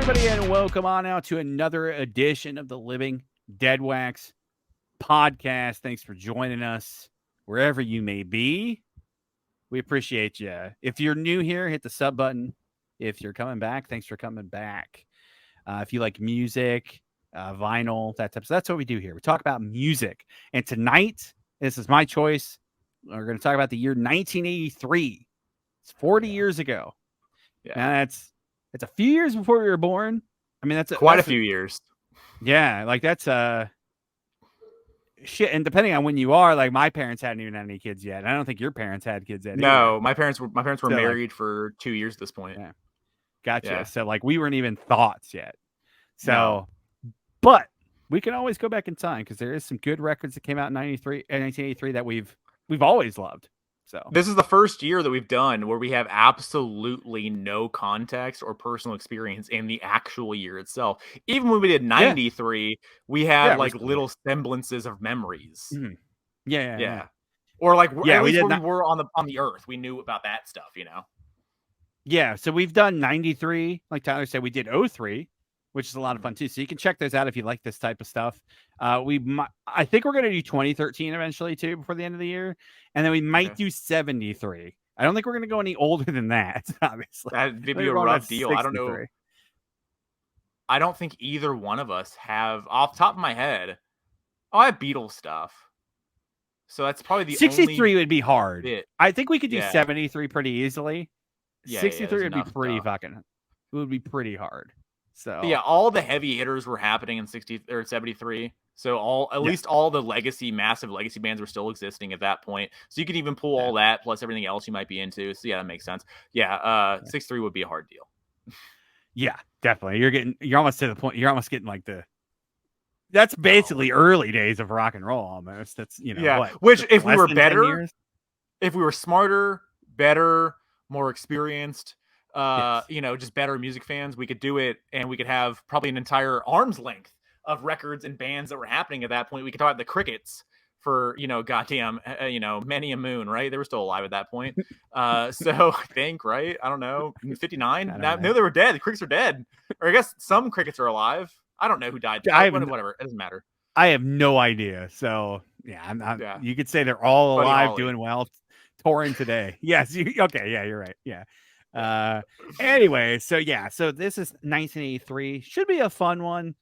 everybody, and welcome on out to another edition of the Living Deadwax podcast. Thanks for joining us wherever you may be. We appreciate you. If you're new here, hit the sub button. If you're coming back, thanks for coming back. If you like music, vinyl, that type of stuff, that's what we do here. We talk about music. And tonight, this is my choice. We're going to talk about the year 1983. It's 40 years ago. Yeah. Now it's a few years before we were born. I mean, that's quite a few years. Yeah, like that's shit. And depending on when you are, like my parents hadn't even had any kids yet. I don't think your parents had kids yet. No, either. my parents were married for 2 years at this point. Yeah. Gotcha. Yeah. So like we weren't even thoughts yet. So, No. But we can always go back in time because there is some good records that came out in 1983 that we've always loved. So this is the first year that we've done where we have absolutely no context or personal experience in the actual year itself. Even when we did 93, we had like little semblances of memories. Mm-hmm. Yeah. Or like at least we were on the earth, we knew about that stuff, you know. Yeah, so we've done 93, like Tyler said. We did 03, which is a lot of fun too. So you can check those out if you like this type of stuff. I think we're going to do 2013 eventually too before the end of the year, and then we might do 73. I don't think we're going to go any older than that. Obviously, that'd be a rough deal. 63. I don't know. I don't think either one of us have, off the top of my head. I have Beatles stuff, so that's probably the 63 would be hard. Bit. I think we could do 73 pretty easily. Yeah, 63 would be pretty fucking. It would be pretty hard. So yeah, all the heavy hitters were happening in 73. So at least all the massive legacy bands were still existing at that point. So you could even pull all that plus everything else you might be into. So yeah, that makes sense. Yeah, 63 would be a hard deal. Yeah, definitely. You're almost to the point. You're almost getting like that's basically early days of rock and roll almost. That's what, which if we were better, if we were smarter, better, more experienced, just better music fans, we could do it, and we could have probably an entire arm's length of records and bands that were happening at that point. We could talk about the Crickets for goddamn many a moon, right? They were still alive at that point. So I think, right? I don't know, 59. No, they were dead. The Crickets are dead, or I guess some Crickets are alive. I don't know who died. Whatever, it doesn't matter. I have no idea. So yeah, you could say they're all alive, doing well, touring today. Yes. Okay. Yeah, you're right. Yeah. Anyway, so this is 1983. Should be a fun one.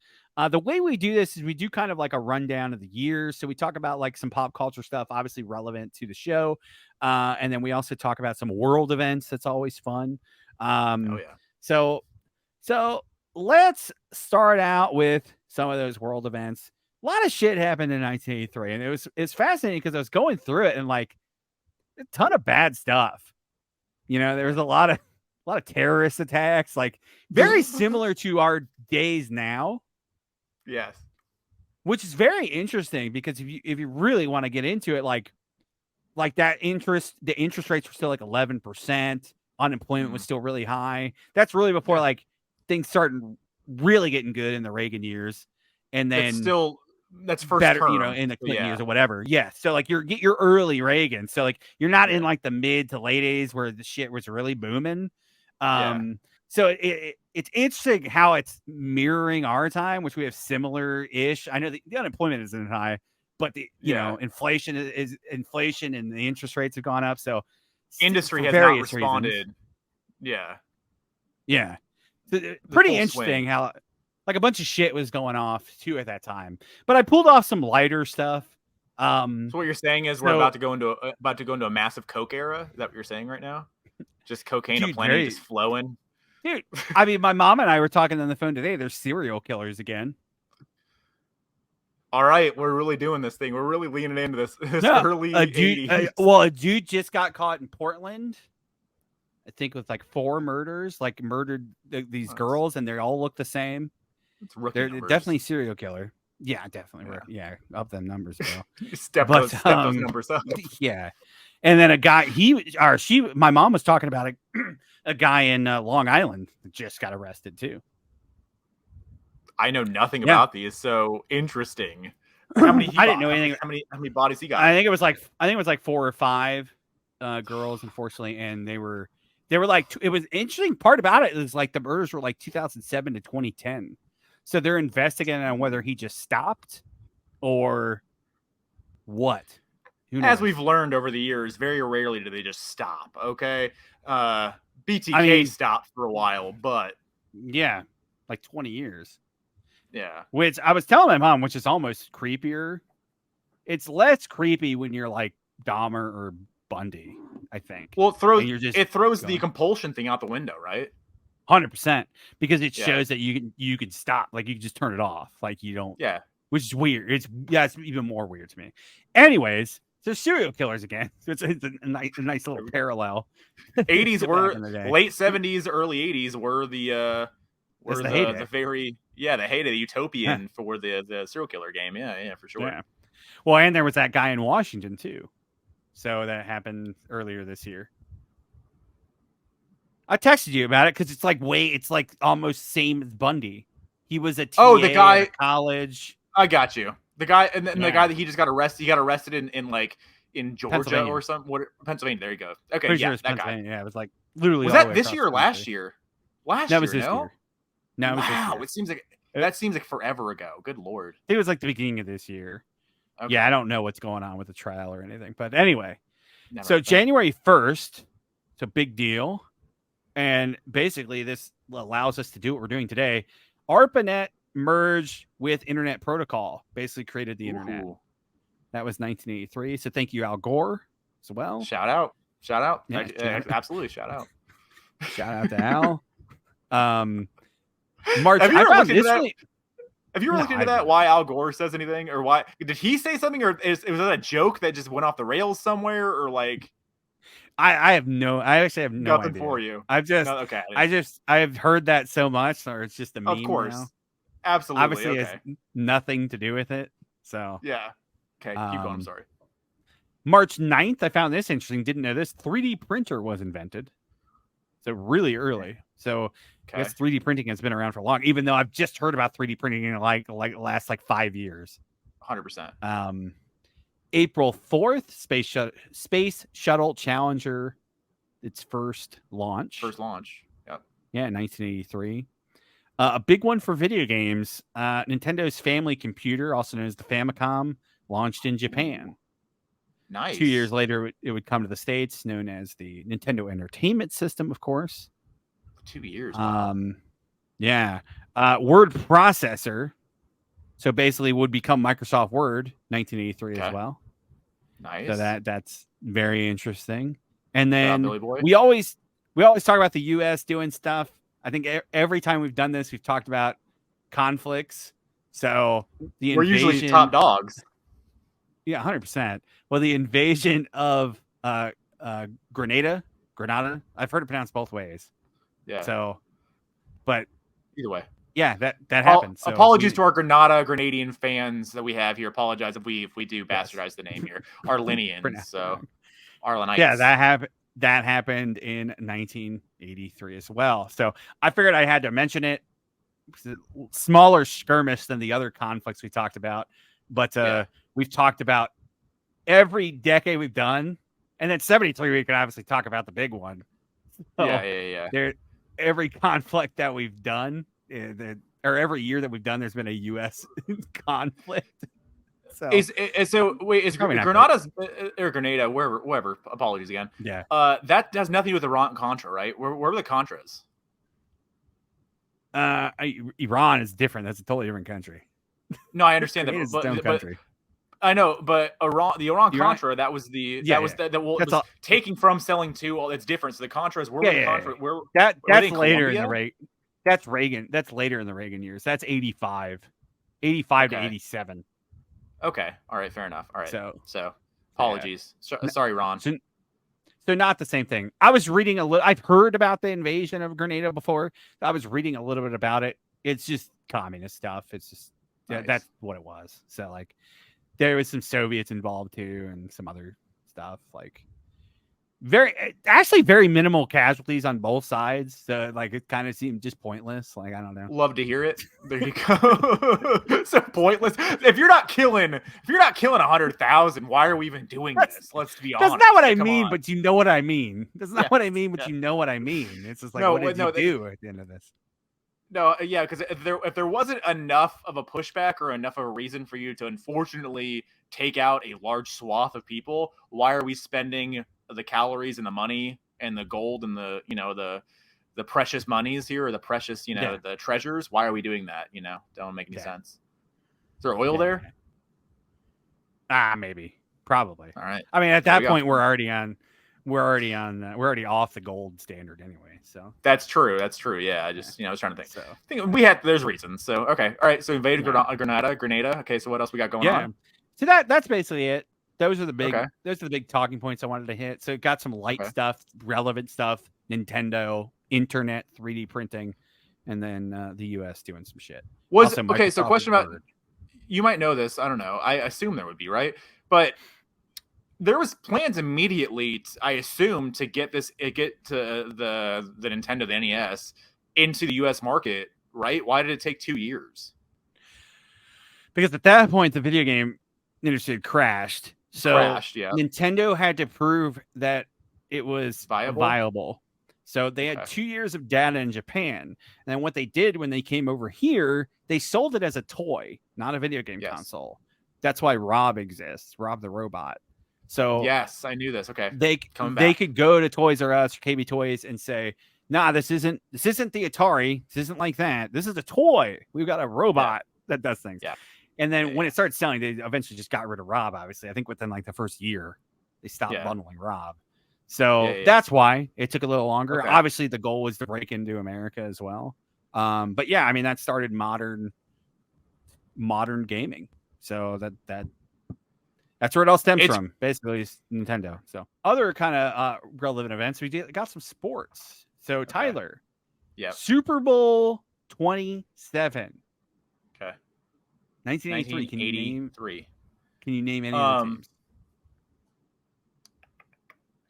The way we do this is we do kind of like a rundown of the years. So we talk about like some pop culture stuff, obviously relevant to the show. And then we also talk about some world events. That's always fun. So let's start out with some of those world events. A lot of shit happened in 1983, and it's fascinating because I was going through it and like a ton of bad stuff. There was a lot of terrorist attacks, like very similar to our days now. Yes. Which is very interesting because if you really want to get into it, like the interest rates were still like 11%. Unemployment was still really high. That's really before like things started really getting good in the Reagan years. And then that's first better, term. In the Clinton years or whatever. Yeah. So like you're early Reagan. So like you're not in like the mid to late 80s where the shit was really booming. So it's interesting how it's mirroring our time, which we have similar-ish. I know the unemployment isn't high, but inflation is inflation and the interest rates have gone up. So industry has not responded. Reasons. Yeah. So, pretty interesting how like a bunch of shit was going off too at that time. But I pulled off some lighter stuff. So what you're saying is we're about to go into a massive coke era? Is that what you're saying right now? Just cocaine aplenty, just flowing. Dude, I mean, my mom and I were talking on the phone today. There's serial killers again. All right, we're really doing this thing. We're really leaning into this early 80s. A dude just got caught in Portland. I think with like 4 murders, like murdered these girls, and they all look the same. They're definitely serial killer. Yeah, definitely. Yeah, up them numbers, bro. step those numbers up. Yeah. And then a guy, my mom was talking about a guy in Long Island that just got arrested too. I know nothing about these, so interesting. How many? I didn't know anything. How many bodies he got? I think it was like 4 or 5 girls, unfortunately, and they They were like, it was interesting part about it is like the murders were like 2007 to 2010. So they're investigating on whether he just stopped or what. As we've learned over the years, very rarely do they just stop. Okay. BTK stopped for a while, but yeah, like 20 years. Yeah. Which I was telling my mom, which is almost creepier. It's less creepy when you're like Dahmer or Bundy, I think. Well, it throws the compulsion thing out the window, right? 100%, because it shows that you can stop, like you can just turn it off, like you don't. Yeah. Which is weird. It's even more weird to me. Anyways, so serial killers again. It's a nice little parallel. 80s were late 70s, early 80s were the heyday, the utopian for the serial killer game. Yeah, for sure. Yeah. Well, and there was that guy in Washington too. So that happened earlier this year. I texted you about it because it's like almost same as Bundy. He was a TA the guy at college. I got you. The guy and the guy that he just got arrested. He got arrested in Georgia or something. Pennsylvania. There you go. Okay, Pretty sure that guy. Yeah, it was like literally. Was that this year or last year? That was this year. No, wow, it seems like forever ago. Good Lord. It was like the beginning of this year. Okay. Yeah, I don't know what's going on with the trial or anything. But anyway, January 1st, it's a big deal. And basically, this allows us to do what we're doing today. ARPANET merged with Internet Protocol, basically created the Internet. That was 1983. So thank you, Al Gore, as well. Shout out. Yeah, absolutely, shout out. Shout out to Al. March. Have you ever looked into that? Why Al Gore says anything, or why did he say something, or was that a joke that just went off the rails somewhere, or like? I actually have no nothing idea. For you. I've heard that so much, or it's just a meme. Of course, now. Absolutely. Obviously, it has nothing to do with it. So yeah. Okay, keep going. I'm sorry. March 9th, I found this interesting. Didn't know this. 3D printer was invented. So really early. So I guess 3D printing has been around for long, even though I've just heard about 3D printing in like last 5 years. 100%. April 4th, Space Shuttle Challenger, its first launch. Yep. Yeah, 1983. A big one for video games. Nintendo's family computer, also known as the Famicom, launched in Japan. Nice. 2 years later, it would come to the States, known as the Nintendo Entertainment System, of course. 2 years. Yeah. Word processor. So basically would become Microsoft Word, 1983 as well. Nice. So that's very interesting. And then Billy Boy. we always talk about the US doing stuff. I think every time we've done this, we've talked about conflicts. So we're usually top dogs. Yeah, 100%. Well, the invasion of Grenada. I've heard it pronounced both ways. Yeah. So, but either way. Yeah, that happened. So apologies to our Grenadian fans that we have here. Apologize if we do bastardize the name here. Arlenians, so Arlenites. Yeah, that happened in 1983 as well. So I figured I had to mention it. Smaller skirmish than the other conflicts we talked about, but we've talked about every decade we've done, and then 73 we can obviously talk about the big one. So yeah. Every conflict that we've done. Or every year that we've done, there's been a U.S. conflict. So is Grenada's or Grenada, wherever? Apologies again. Yeah. That has nothing to do with Iran Contra, right? Where were the Contras? Iran is different. That's a totally different country. No, I understand that. It's its own country. I know, but the Iran Contra, that was taking from, selling to. All it's different. So the Contras were the Contra. That's later in the rate. That's Reagan. That's later in the Reagan years. That's 85 to 87. Okay. All right. Fair enough. All right. So apologies. Sorry, Ron. So not the same thing. I was reading a little. I've heard about the invasion of Grenada before. I was reading a little bit about it. It's just communist stuff. It's just that's what it was. So like there was some Soviets involved too and some other stuff. Like actually very minimal casualties on both sides. So like it kind of seemed just pointless. Like I don't know. Love to hear it. There you go. So pointless. If you're not killing 100,000, why are we even doing this? Let's be honest. That's not what I mean, but you know what I mean. That's not what I mean, but you know what I mean. It's just like, what did you do at the end of this? No, yeah, because if there wasn't enough of a pushback or enough of a reason for you to unfortunately take out a large swath of people, why are we spending the calories and the money and the gold and the the precious monies here, or the precious the treasures? Why are we doing that? Don't make any sense. Is there oil there? Maybe, probably. All right. I mean, at that point, we're already off the gold standard anyway. So that's true. Yeah, I just I was trying to think. So there's reasons. So okay, all right. So invaded Grenada. Okay, so what else we got going on? So that's basically it. Those are the big talking points I wanted to hit. So it got some light stuff, relevant stuff, Nintendo, internet, 3D printing, and then the US doing some shit. So question about, you might know this, I don't know. I assume there would be, right? But there was plans immediately, I assume, to get to the Nintendo, the NES, into the US market, right? Why did it take 2 years? Because at that point, the video game industry had crashed. So Nintendo had to prove that it was viable. So they had 2 years of data in Japan. And then what they did when they came over here, they sold it as a toy, not a video game console. That's why Rob exists, Rob the Robot. So yes, I knew this. Okay. They could go to Toys R Us or KB Toys and say, nah, this isn't the Atari. This isn't like that. This is a toy. We've got a robot that does things. Yeah. And then when it started selling, they eventually just got rid of Rob, obviously. I think within like the first year, they stopped bundling Rob. So that's why it took a little longer. Okay. Obviously, the goal was to break into America as well. But yeah, I mean, that started modern gaming. So that's where it all stems from, basically, is Nintendo. So other kind of relevant events, we got some sports. So Tyler, Super Bowl 27. Okay. 1983. Can you name any of the teams?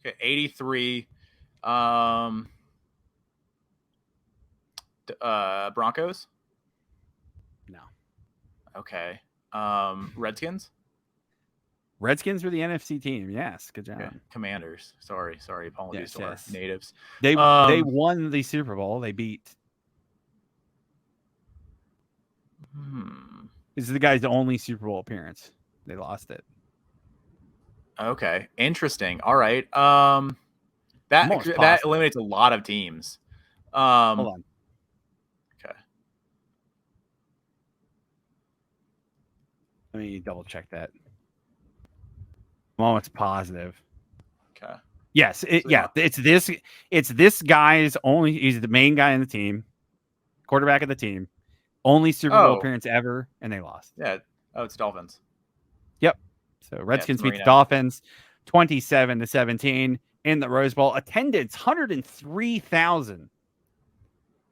Okay, 83. Broncos? No. Okay. Redskins? Redskins were the NFC team. Yes, good job. Okay. Commanders. Sorry. Apologies to our natives. They won the Super Bowl. They beat. This is the guy's only Super Bowl appearance. They lost it. Okay, interesting. All right. That eliminates a lot of teams. Hold on. Okay. Let me double check that. I'm almost positive. Okay. Yes. It's this guy's only. He's the main guy in the team, quarterback of the team, only Super Bowl appearance ever, and they lost. Yeah. Oh, it's Dolphins. Yep. So Redskins beat the Dolphins 27-17 in the Rose Bowl. Attendance 103,000.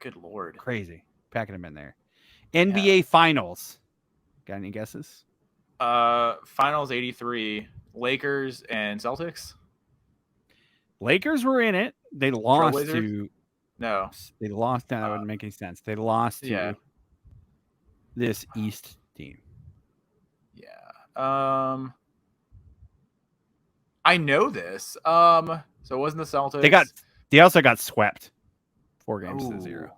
Good Lord. Crazy. Packing them in there. NBA Finals. Got any guesses? Finals 83. Lakers and Celtics. Lakers were in it. They lost to. No. They lost. That wouldn't make any sense. They lost to this East team. Yeah. I know this. So it wasn't the Celtics. They also got swept 4-0.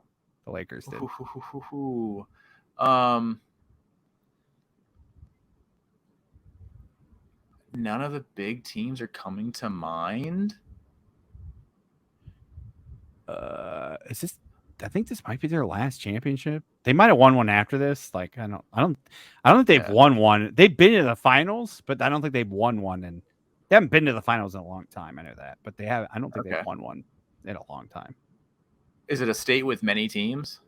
The Lakers did. None of the big teams are coming to mind. I think this might be their last championship. They might have won one after this. Like I don't think they've won one. They've been to the finals, but I don't think they've won one, and they haven't been to the finals in a long time. I know that, but they have. I don't think they've won one in a long time. Is it a state with many teams?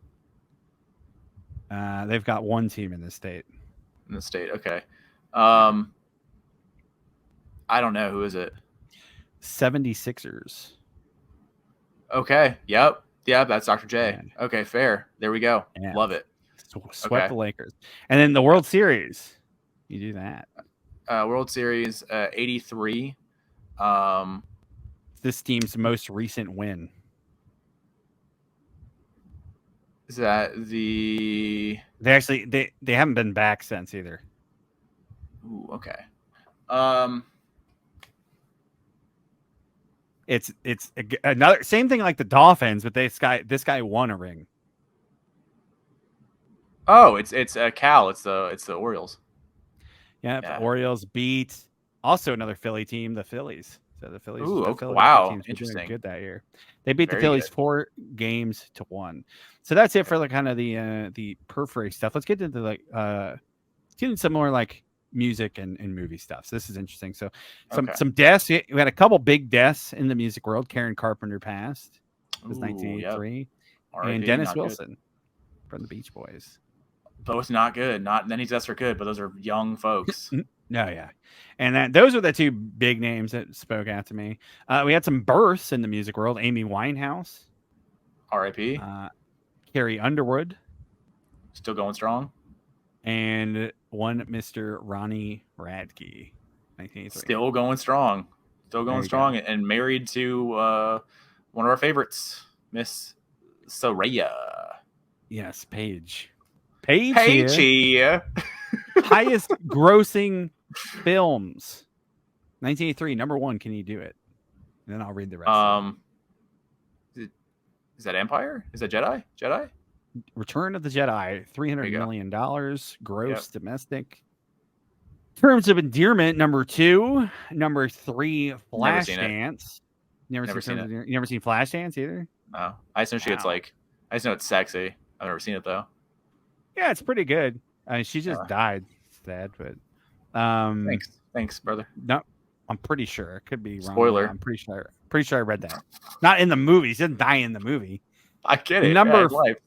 They've got one team in the state. In the state, okay. I don't know. Who is it? 76ers. Okay. Yep. Yeah, that's Dr. J. Yeah. Okay, fair. There we go. Yeah. Love it. Swept the Lakers. And then the World Series. You do that. World Series 83. this team's most recent win? Is that the? They haven't been back since either. Ooh, okay. It's another same thing like the Dolphins, but this guy won a ring. Oh, it's Cal. It's the Orioles. Yeah, the Orioles beat also another Philly team, the Phillies. So the Phillies. Ooh, okay, wow, interesting. Good that year. They beat the Phillies 4-1. So that's it for like kind of the periphery stuff. Let's get into like getting some more like music and movie stuff. So this is interesting. So some deaths. We had a couple big deaths in the music world. Karen Carpenter passed. It was 1983, and Dennis Wilson from the Beach Boys. Both not good. Not any deaths are good, but those are young folks. No, yeah. And those are the two big names that spoke out to me. We had some births in the music world. Amy Winehouse. R.I.P. Carrie Underwood. Still going strong. And one Mr. Ronnie Radke. 1983. Still going strong. Still going strong. And married to one of our favorites, Miss Soraya. Yes, Paige. Highest grossing films. 1983, number 1. Can you do it? And then I'll read the rest. Is that Empire? Is that Jedi? Return of the Jedi. $300 million gross domestic. Terms of Endearment, number 2. Number 3, Flashdance. Never seen it. You never seen Flashdance either? No. I just know it's sexy. I've never seen it though. Yeah, it's pretty good. I mean, she just died. Sad, but thanks, brother. No, I'm pretty sure. It could be wrong. Spoiler. I'm pretty sure I read that. Not in the movie. She didn't die in the movie. I get it.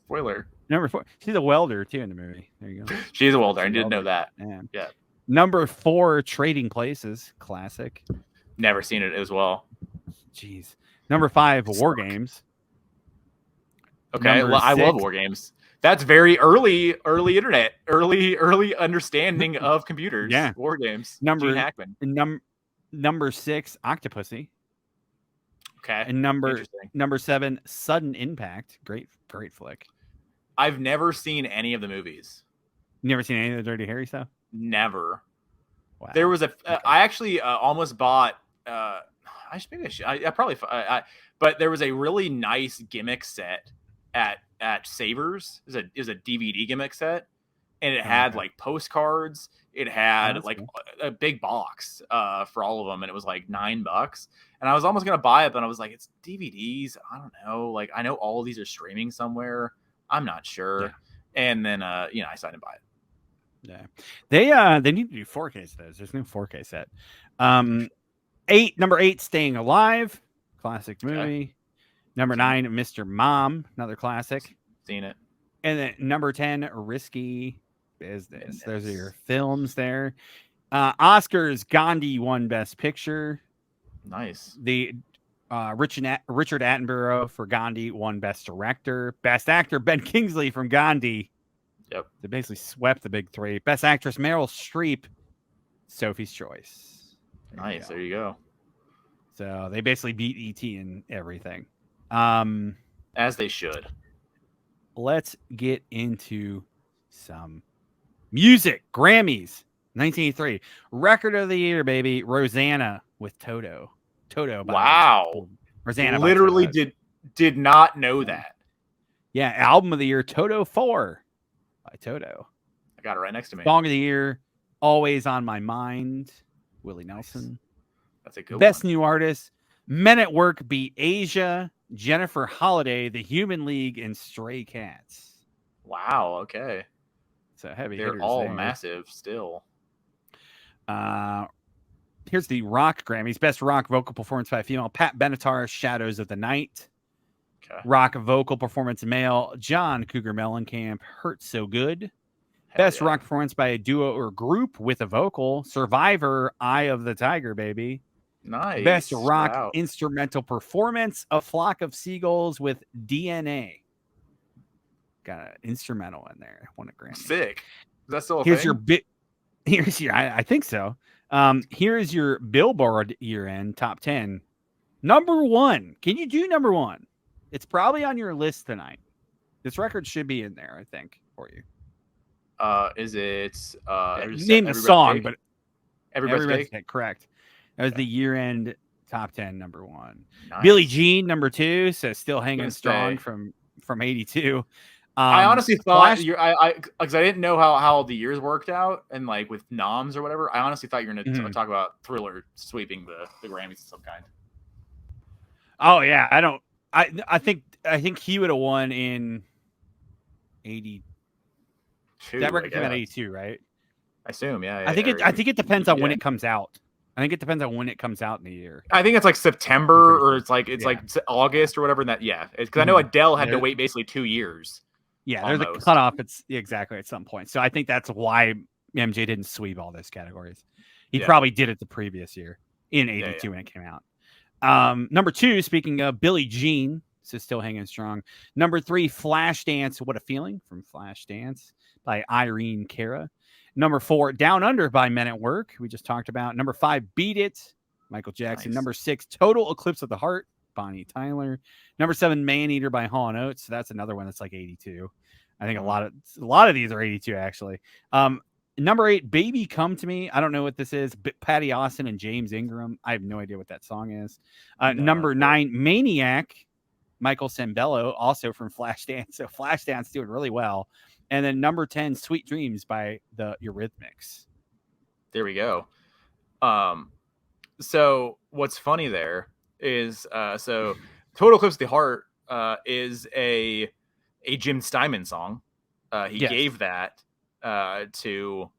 Spoiler. Number 4. She's a welder too in the movie. There you go. She's a welder. I didn't know that. Yeah. Number 4, Trading Places. Classic. Never seen it as well. Jeez. Number 5, War Games. Okay, I love War Games. That's very early internet, early understanding of computers. Yeah, War Games. Gene Hackman. Number 6, Octopussy. Okay, and number 7, Sudden Impact. Great flick. I've never seen any of the movies. You never seen any of the Dirty Harry stuff? Never. Wow. There was I actually almost bought. But there was a really nice gimmick set at Savers. It was a DVD gimmick set, and it had like postcards. It had a big box for all of them, and it was like $9. And I was almost gonna buy it, but I was like, it's DVDs. I don't know. Like, I know all of these are streaming somewhere. I'm not sure. Yeah. And then I decided to buy it. Yeah, they need to do 4K sets. There's no 4K set. Number 8, Staying Alive, classic movie. Okay. Number 9, Mr. Mom, another classic. Seen it. And then number 10, Risky Business. Those are your films there. Oscars, Gandhi won Best Picture. Nice. The Richard Attenborough for Gandhi won Best Director. Best Actor, Ben Kingsley from Gandhi. Yep. They basically swept the big 3. Best Actress, Meryl Streep, Sophie's Choice. Nice. There you go. So they basically beat E.T. in everything. As they should. Let's get into some music. Grammys, 1983. Record of the year, baby. Rosanna with Toto. Wow. Rosanna. Literally did not know that. Yeah. Album of the year, Toto 4 by Toto. I got it right next to me. Song of the year, Always on My Mind, Willie Nelson. That's a good Best one. New Artist, Men at Work beat Asia, Jennifer Holiday, The Human League, and Stray Cats. Wow. Okay. So heavy. They're all massive still. Here's the rock Grammys. Best rock vocal performance by a female, Pat Benatar, Shadows of the Night. Okay. Rock vocal performance male, John Cougar Mellencamp, Hurt So Good. Best rock performance by a duo or group with a vocal, Survivor, Eye of the Tiger, baby. Nice. Best rock instrumental performance, A Flock of Seagulls with DNA. Got an instrumental in there. Won a Grammy. Sick. Is that still a Here's thing? your bit. Here's your. I think so. Here's your Billboard year-end top 10. Number 1. Can you do number 1? It's probably on your list tonight. This record should be in there, I think, for you. Is it name the song, but Everybody's Cake? Correct. That was the year-end top 10 number 1. Nice. Billie Jean number 2, so still hanging strong from 82. I honestly thought because I didn't know how the years worked out and like with noms or whatever. I honestly thought you were going to talk about Thriller sweeping the Grammys of some kind. Oh yeah, I think he would have won in 82. That record came out 82, right? I assume, yeah. I think it depends on when it comes out. I think it depends on when it comes out in the year. I think it's like September or it's like August or whatever. Because I know Adele had to wait basically 2 years. Yeah, there's a cutoff. It's exactly at some point. So I think that's why MJ didn't sweep all those categories. He probably did it the previous year in 82 when it came out. Number 2, speaking of Billie Jean, so still hanging strong. Number 3, Flashdance, What a Feeling from Flashdance by Irene Cara. Number 4, Down Under by Men at Work. We just talked about. Number 5, Beat It, Michael Jackson. Nice. Number 6, Total Eclipse of the Heart, Bonnie Tyler. Number 7, Man Eater by Hall & Oates. So that's another one that's like 82. I think a lot of these are 82 actually. Number 8, Baby Come to Me. I don't know what this is. Patty Austin and James Ingram. I have no idea what that song is. Number 9, Maniac, Michael Sembello, also from Flashdance. So Flashdance doing really well. And then number 10, Sweet Dreams by the Eurythmics. There we go. So what's funny there is so Total Eclipse of the Heart is a Jim Steinman song. He gave that to.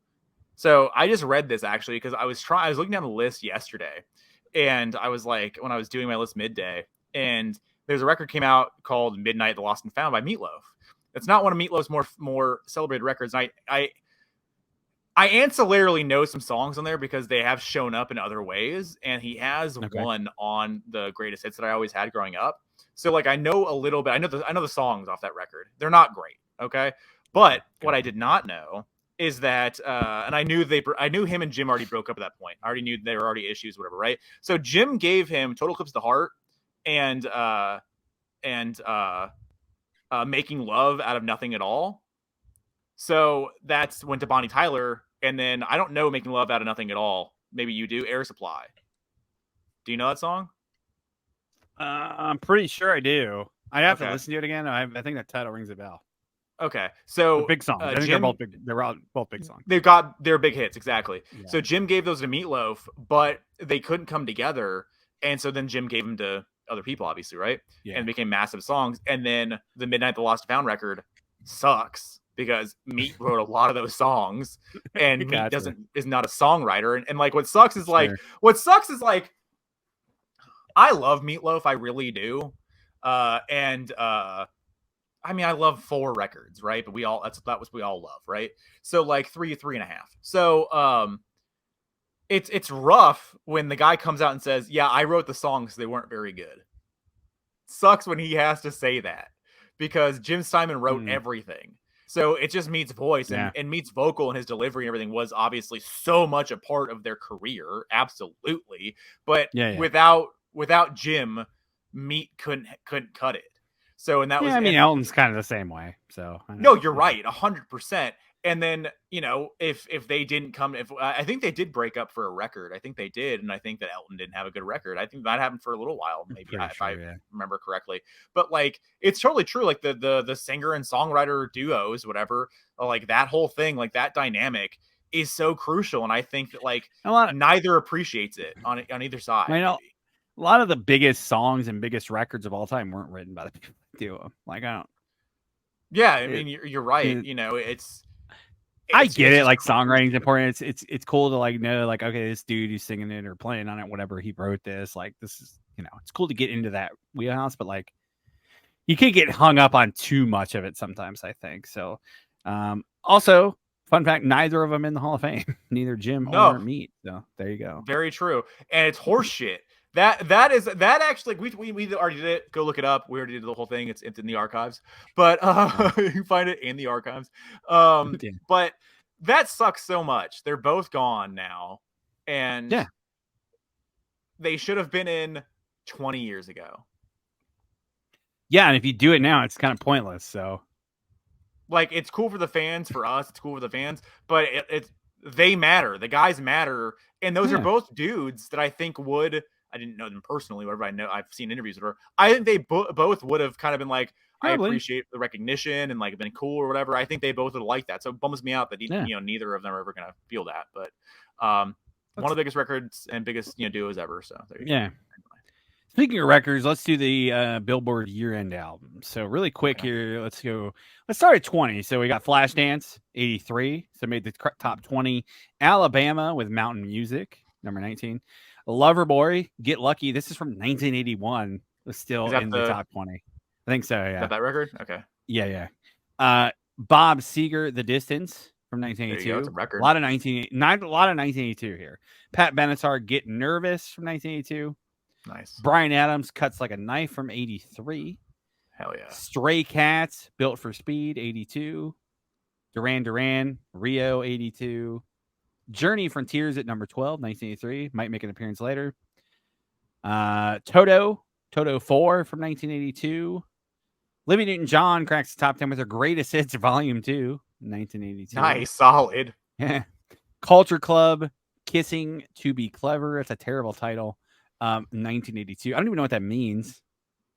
So I just read this actually because I was looking down the list yesterday, and I was like, when I was doing my list midday, and there's a record came out called Midnight: The Lost and Found by Meatloaf. It's not one of Meatloaf's more celebrated records. I ancillarily know some songs on there because they have shown up in other ways, and he has one on the greatest hits that I always had growing up. So like I know a little bit. I know the songs off that record. They're not great, okay? But what I did not know is that, and I knew him and Jim already broke up at that point. I already knew there were already issues, whatever, right? So Jim gave him Total Eclipse of the Heart and Making Love Out of Nothing at All. So that's went to Bonnie Tyler, and then I don't know Making Love Out of Nothing at All. Maybe you do. Air Supply. Do you know that song? I'm pretty sure I do. I have to listen to it again. I think that title rings a bell. Okay, so big songs. I think Jim, they're both big. They're both big songs. They're big hits, exactly. Yeah. So Jim gave those to Meatloaf, but they couldn't come together, and so then Jim gave them to other people, obviously, right? Yeah. And became massive songs. And then the Midnight: The Lost and Found record sucks because Meat wrote a lot of those songs, and Meat is not a songwriter. And like what sucks is like I love Meatloaf, I really do. I mean, I love 4 records, right? But that was we all love, right? So like 3.5. So it's rough when the guy comes out and says, "Yeah, I wrote the songs, they weren't very good." Sucks when he has to say that because Jim Steinman wrote everything. So it just Meat's voice and Meat's vocal and his delivery and everything was obviously so much a part of their career, absolutely. But without Jim, Meat couldn't cut it. So, and that was, I mean, Elton's kind of the same way. So, no, you're right. 100%. And then, if they didn't come, I think they did break up for a record. I think they did. And I think that Elton didn't have a good record. I think that happened for a little while, maybe if I remember correctly, but like, it's totally true. Like the singer and songwriter duos, whatever, like that whole thing, like that dynamic is so crucial. And I think that like neither appreciates it on either side. I know. A lot of the biggest songs and biggest records of all time weren't written by the people that do them. Like, I don't. Yeah, I mean, you're right. I get it. Like, songwriting's important. It's cool to like know, like, okay, this dude who's singing it or playing on it, whatever, he wrote this. Like, this is, it's cool to get into that wheelhouse, but like, you can't get hung up on too much of it sometimes, I think. So, also, fun fact: neither of them in the Hall of Fame. Neither Jim or Meat. So there you go. Very true, and it's horse shit. That actually we already did it. Go look it up. We already did the whole thing. It's in the archives, but you can find it in the archives. But that sucks so much. They're both gone now, and they should have been in 20 years ago. Yeah, and if you do it now, it's kind of pointless. So, like, it's cool for the fans, for us, it's cool for the fans, but they matter. The guys matter, and those are both dudes that I think would. I didn't know them personally, whatever. I know I've seen interviews with her. I think they both would have kind of been like, probably. I appreciate the recognition and like been cool or whatever. I think they both would like that. So it bums me out that neither of them are ever gonna feel that. But one of the biggest records and biggest duos ever. So there you go. Anyway. Speaking of records, let's do the Billboard year-end album. So really quick here, let's go. Let's start at 20. So we got Flashdance, 83. So made the top 20. Alabama with Mountain Music, number 19. Loverboy, Get Lucky. This is from 1981. Was still in the top 20. I think so, yeah. Got that record? Okay. Yeah. Bob Seger, The Distance from 1982. It's a record. A lot of 1982 here. Pat Benatar, Get Nervous from 1982. Nice. Bryan Adams, Cuts Like a Knife from 83. Hell yeah. Stray Cats, Built for Speed, 82. Duran Duran, Rio, 82. Journey Frontiers at number 12, 1983. Might make an appearance later. Toto 4 from 1982. Olivia Newton-John cracks the top 10 with her Greatest Hits Volume 2, 1982. Nice, solid. Yeah. Culture Club, Kissing to Be Clever. It's a terrible title. 1982. I don't even know what that means.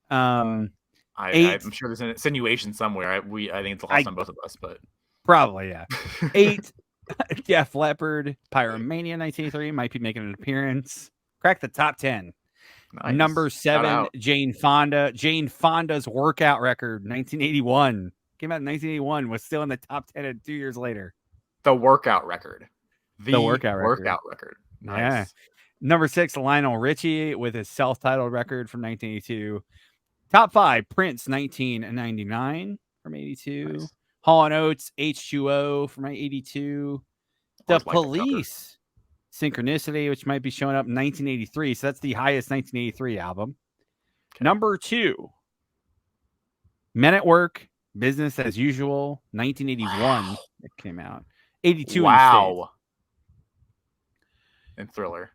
I'm sure there's an insinuation somewhere. I think it's lost on both of us, but probably, yeah. 8, Def Leppard, Pyromania, 1983. Might be making an appearance. Crack the top 10. Nice. Number 7, Jane Fonda. Jane Fonda's Workout Record, 1981. Came out in 1981. Was still in the top 10 2 years later. The Workout Record. The Workout Record. Nice. Yeah. Number 6, Lionel Richie with his self-titled record from 1982. Top 5, Prince, 1999 from 82. Nice. Hall & Oates, H2O from 82. The Police, Synchronicity, which might be showing up in 1983. So that's the highest 1983 album. Okay. Number 2, Men at Work, Business as Usual, 1981. Wow. It came out. 82. Wow. And Thriller.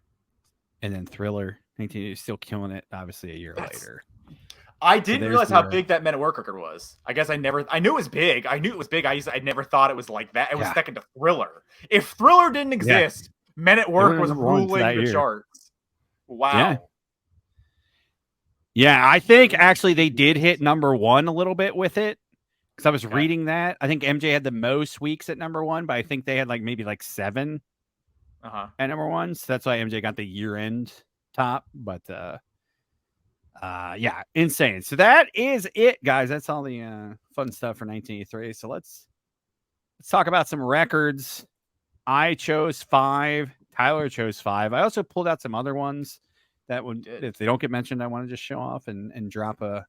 And then Thriller, 1980, still killing it, obviously, a year later. I didn't realize how big that Men at Work record was. I guess I knew it was big. I never thought it was like that. It was second to Thriller. If Thriller didn't exist, Men at Work was ruling the charts. Wow. Yeah, I think actually they did hit number 1 a little bit with it. Because I was reading that. I think MJ had the most weeks at number 1, but I think they had maybe 7 at number 1. So that's why MJ got the year-end top. But yeah, insane. So that is it, guys. That's all the fun stuff for 1983. So let's talk about some records. I chose 5. Tyler chose 5. I also pulled out some other ones that would, if they don't get mentioned, I want to just show off and drop a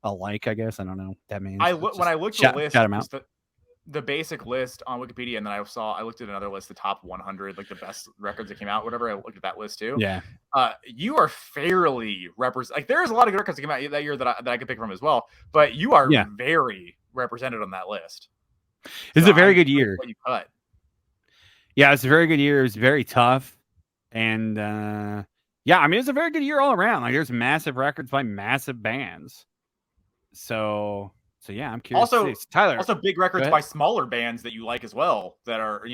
like, I guess. I don't know what that means. When I looked at the list, the basic list on Wikipedia, and then I looked at another list, the top 100, the best records that came out, whatever. I looked at that list too. Yeah. You are fairly there's a lot of good records that came out that year that I could pick from as well, but you are very represented on that list. It's a very good year. What you cut. Yeah, it's a very good year. It was very tough. And yeah, I mean, it's a very good year all around. There's massive records by massive bands. So yeah, I'm curious. Tyler, also big records by smaller bands that you like as well. That are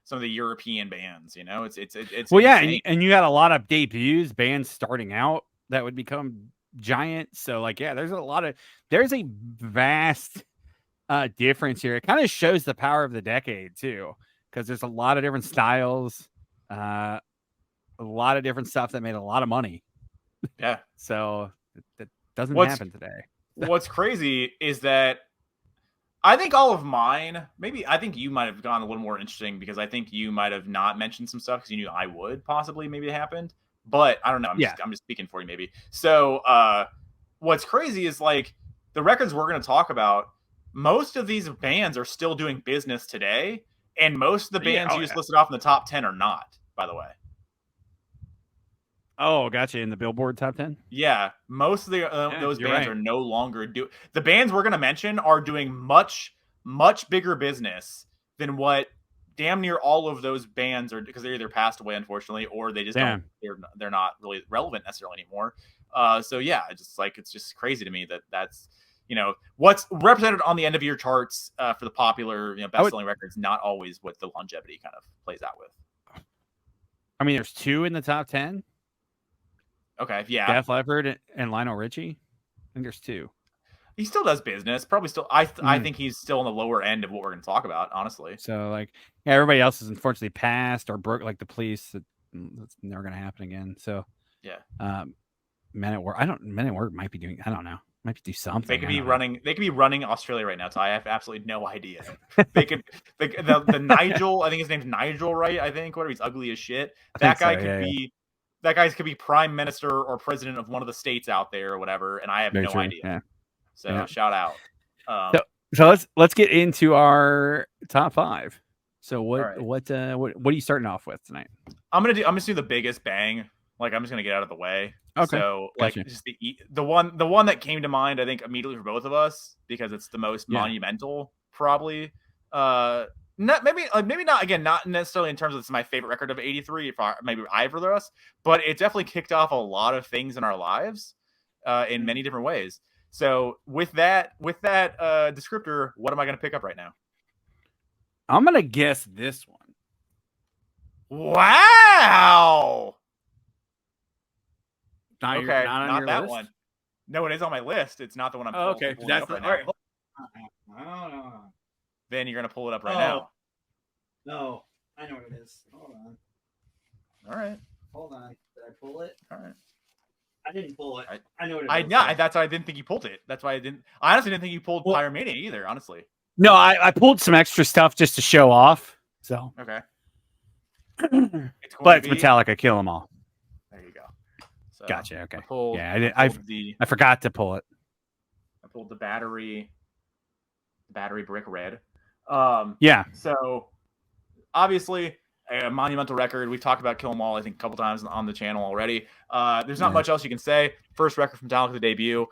some of the European bands. It's well, yeah, and you had a lot of debuts, bands starting out that would become giant. So there's a vast difference here. It kind of shows the power of the decade too, because there's a lot of different styles, a lot of different stuff that made a lot of money. Yeah. So that doesn't happen today. What's crazy is that I think all of mine, I think you might have gone a little more interesting because I think you might have not mentioned some stuff because you knew I would possibly maybe it happened. But I don't know. I'm just speaking for you maybe. So what's crazy is the records we're going to talk about, most of these bands are still doing business today. And most of the bands you just listed off in the top 10 are not, by the way. Oh, gotcha. In the Billboard top 10? Yeah. Most of those bands are no longer the bands we're going to mention are doing much, much bigger business than what damn near all of those bands are because they're either passed away, unfortunately, or they just don't. They're not really relevant necessarily anymore. So yeah, it's just crazy to me that that's what's represented on the end of year charts for the popular best selling records, not always what the longevity kind of plays out with. I mean, there's 2 in the top 10. Okay, yeah. Def Leppard and Lionel Richie. I think there's 2. He still does business. Probably still. I think he's still on the lower end of what we're going to talk about, honestly. So like, yeah, everybody else is unfortunately passed or broke, like the Police. That's never going to happen again. So yeah. Men at Work might be doing. I don't know. Might do something. They could be running. They could be running Australia right now. So I have absolutely no idea. They could. The Nigel. I think his name's Nigel, right? I think whatever. He's ugly as shit. That guy could be. Yeah. That guy could be prime minister or president of one of the states out there or whatever, and I have no idea. Yeah. So shout out. So let's get into our top 5. So what are you starting off with tonight? I'm gonna do the biggest bang. Like I'm just gonna get out of the way. Okay. So like just the one that came to mind, I think immediately for both of us because it's the most monumental, probably. Maybe not necessarily in terms of it's my favorite record of '83, maybe either of us, but it definitely kicked off a lot of things in our lives, in many different ways. So with that descriptor, what am I going to pick up right now? I'm going to guess this one. Wow. Not that list? One. No, it is on my list. It's not the one I'm okay. That's right all right. Then you're going to pull it up right now. No, I know what it is. Hold on. All right. Hold on. Did I pull it? All right. I didn't pull it. I know what it is. That's why I didn't think you pulled it. That's why I honestly didn't think you pulled Pyromania either, honestly. No, I pulled some extra stuff just to show off. So okay. But it's Metallica, Kill 'Em All. There you go. So gotcha. Okay. I forgot to pull it. I pulled the battery brick red. So obviously a monumental record. We've talked about Kill 'Em All, I think, a couple times on the channel already. There's not much else you can say. First record from Metallica, the debut,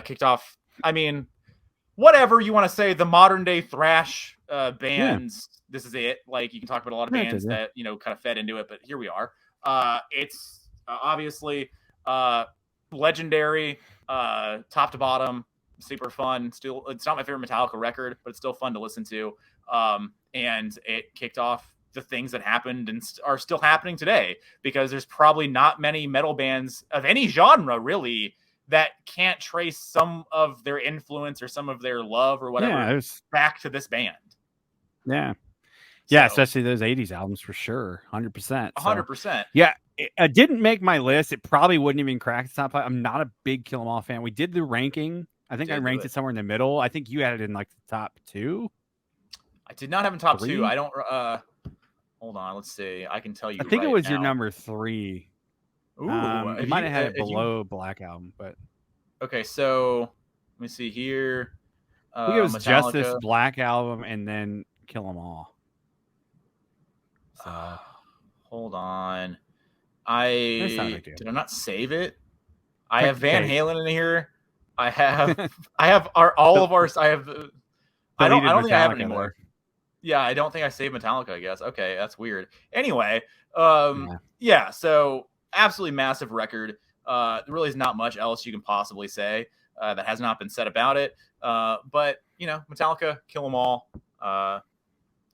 kicked off. I mean, whatever you want to say, the modern day thrash bands. Yeah. This is it. Like you can talk about a lot of bands that kind of fed into it, but here we are. It's obviously legendary, top to bottom, super fun. Still, it's not my favorite Metallica record, but it's still fun to listen to. And it kicked off the things that happened and are still happening today, because there's probably not many metal bands of any genre really that can't trace some of their influence or some of their love or whatever back to this band. Yeah. Yeah, especially those 80s albums for sure. 100%. 100%. Yeah, it didn't make my list. It probably wouldn't even crack the top 5. I'm not a big Kill 'Em All fan. We did the ranking. I think I ranked it somewhere in the middle. I think you had it in like the top 2. I did not have in top 3. 2. I don't hold on, let's see. I can tell you. I think it was now. Your number 3. Ooh, it might have had it below Black Album, but okay. So let me see here. I think it was Metallica, Justice, Black Album, and then Kill 'Em All. So hold on. Did I not save it? I have Van Halen in here. I have I have all of our. I have. I don't think I have it anymore. There. Yeah, I don't think I saved Metallica, I guess. Okay, that's weird. Anyway, yeah, so absolutely massive record. There really is not much else you can possibly say that has not been said about it. But, Metallica, Kill 'Em All.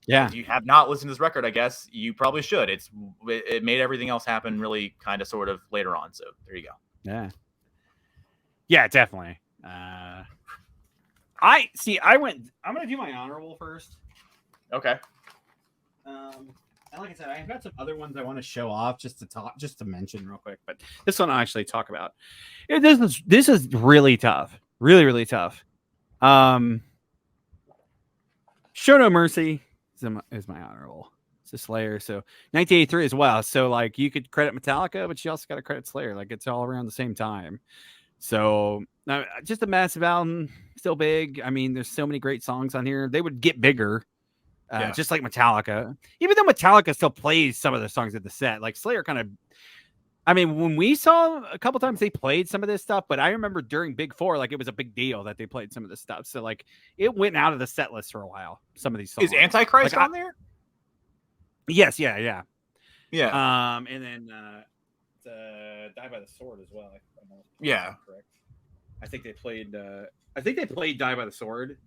If you have not listened to this record, I guess you probably should. It made everything else happen really kind of sort of later on. So there you go. Yeah. Yeah, definitely. I'm going to do my honorable first. Okay. And like I said, I've got some other ones I want to show off just to mention real quick, but this one I'll actually talk about. This is really tough. Really, really tough. Show No Mercy is my honorable. It's a Slayer. So 1983 as well. So like you could credit Metallica, but you also got to credit Slayer. Like it's all around the same time. So just a massive album, still big. I mean, there's so many great songs on here. They would get bigger. Just like Metallica, even though Metallica still plays some of the songs at the set, like Slayer kind of, I mean, when we saw a couple times they played some of this stuff, but I remember during Big Four, like it was a big deal that they played some of this stuff. So like it went out of the set list for a while. Some of these songs. Is Antichrist on there? Yes, yeah. And then Die by the Sword as well. Yeah, correct. I think they played. Die by the Sword.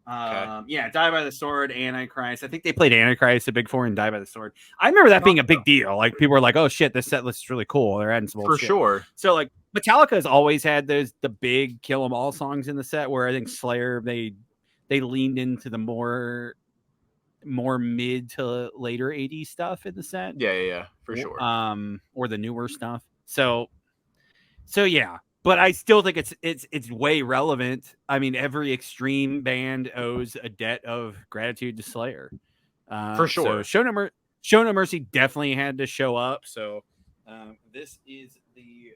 Yeah, Die by the Sword, Antichrist. I think they played Antichrist, a big four, and Die by the Sword. I remember that being a big deal. Like people were like, "Oh shit, this set list is really cool." They're adding some old for shit. sure. So like Metallica has always had the big Kill 'Em All songs in the set. Where I think Slayer they leaned into the more mid to later 80s stuff in the set. Yeah, for sure. Or the newer stuff. So yeah, but I still think it's way relevant. I mean, every extreme band owes a debt of gratitude to Slayer. For sure. So Show No Mercy definitely had to show up. So this is the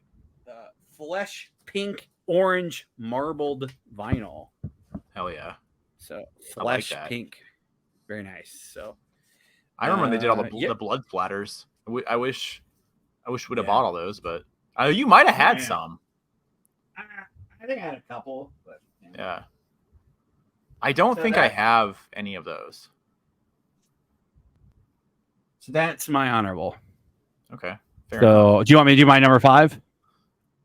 flesh pink orange marbled vinyl. Hell yeah. So flesh pink. Very nice. So I remember when they did all the blood splatters. I wish we'd have bought all those, but you might have had some. I think I had a couple, but yeah. I don't think I have any of those. So that's my honorable. Okay. Fair enough. Do you want me to do my number 5?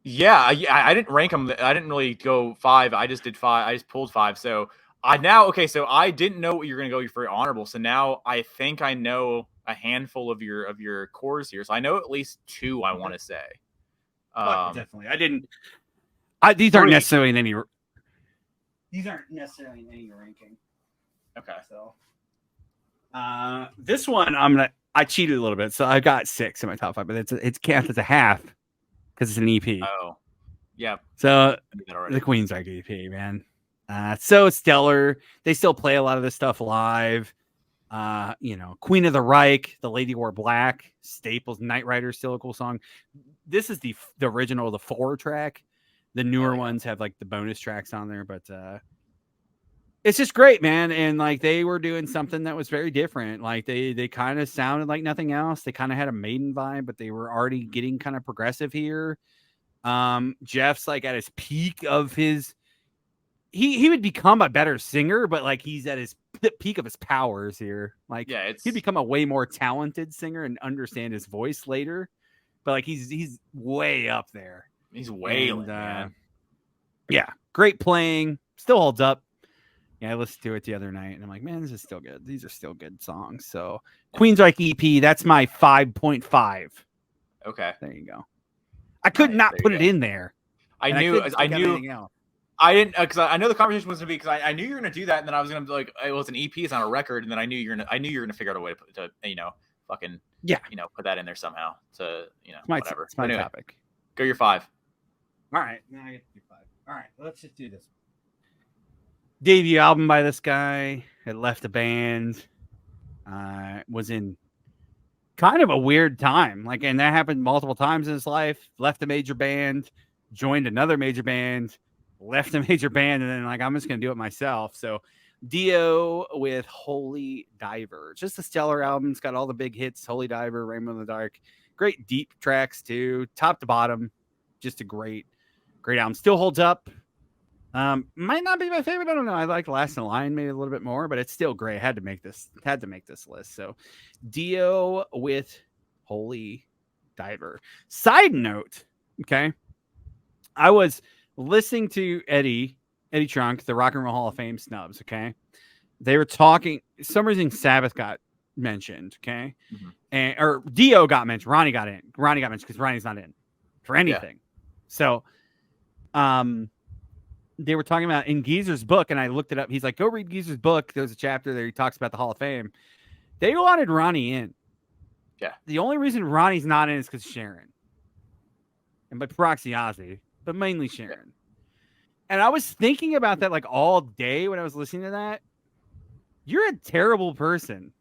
Yeah, I didn't rank them. I didn't really go 5. I just did 5. I just pulled 5. So so I didn't know what you're going to go for your honorable. So now I think I know a handful of your cores here. So I know at least 2. I want to say. Definitely, I didn't. These aren't necessarily in any. These aren't necessarily in any ranking. Okay. So, this one I cheated a little bit, so I got 6 in my top 5, but it's counts as a half because it's an EP. Oh, yeah. So the Queensryche EP, man. So stellar. They still play a lot of this stuff live. Queen of the Reich, The Lady Wore Black, Staples, Knight Rider, still a cool song. This is the original, the 4-track. The newer ones have like the bonus tracks on there, but it's just great, man. And like they were doing something that was very different. Like they kind of sounded like nothing else. They kind of had a Maiden vibe, but they were already getting kind of progressive here. Jeff's like at his peak of his. He would become a better singer, but like he's at his peak of his powers here. Like he'd become a way more talented singer and understand his voice later. But like he's way up there. He's wailing, man. Yeah, great playing. Still holds up. Yeah, I listened to it the other night, and I'm like, man, this is still good. These are still good songs. So Queensryche EP, that's my 5.5. Okay, there you go. I could not put it in there. I knew. I didn't because I know the conversation was gonna be because I knew you were gonna do that, and then I was gonna be like, it was an EP, it's on a record, and then I knew you're gonna figure out a way to fucking put that in there somehow to whatever. It's my topic. Go your 5. All right, now I get to do 5. All right, let's just do this. Debut album by this guy. Had left the band. Was in kind of a weird time, and that happened multiple times in his life. Left a major band, joined another major band. Left a major band, and then I'm just gonna do it myself. So Dio with Holy Diver, just a stellar album. It's got all the big hits: Holy Diver, Rainbow in the Dark, great deep tracks too, top to bottom. Just a great album. Still holds up. Might not be my favorite. I don't know. I like Last in Line maybe a little bit more, but it's still great. Had to make this list. So Dio with Holy Diver. Side note, okay, I was listening to Eddie Trunk, the Rock and Roll Hall of Fame snubs. Okay, they were talking. Some reason Sabbath got mentioned. Okay, or Dio got mentioned. Ronnie got mentioned because Ronnie's not in for anything. So, they were talking about in Geezer's book, and I looked it up. He's like, "Go read Geezer's book." There's a chapter there he talks about the Hall of Fame. They wanted Ronnie in. Yeah. The only reason Ronnie's not in is because Sharon, and by proxy Ozzy, but mainly Sharon. Yeah. And I was thinking about that all day when I was listening to that. You're a terrible person.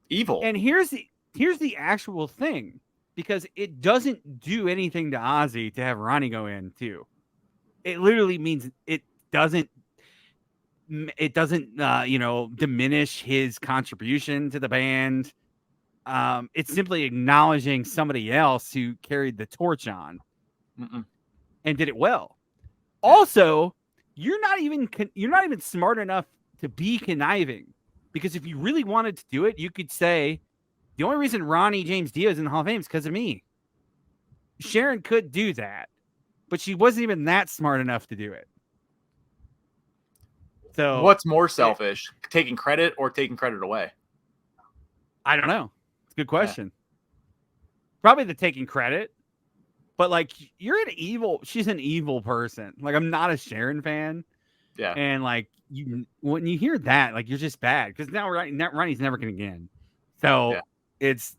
Evil. And here's the actual thing, because it doesn't do anything to Ozzy to have Ronnie go in too. It literally means it doesn't diminish his contribution to the band. It's simply acknowledging somebody else who carried the torch on and did it well. Also, you're not even smart enough to be conniving. Because if you really wanted to do it, you could say the only reason Ronnie James Dio is in the Hall of Fame is because of me. Sharon could do that, but she wasn't even that smart enough to do it. So what's more selfish, taking credit or taking credit away? I don't know. It's a good question. Yeah. Probably the taking credit, but like she's an evil person. Like I'm not a Sharon fan. Yeah. And like when you hear that, like you're just bad because now Ronnie's never going to get in. So it's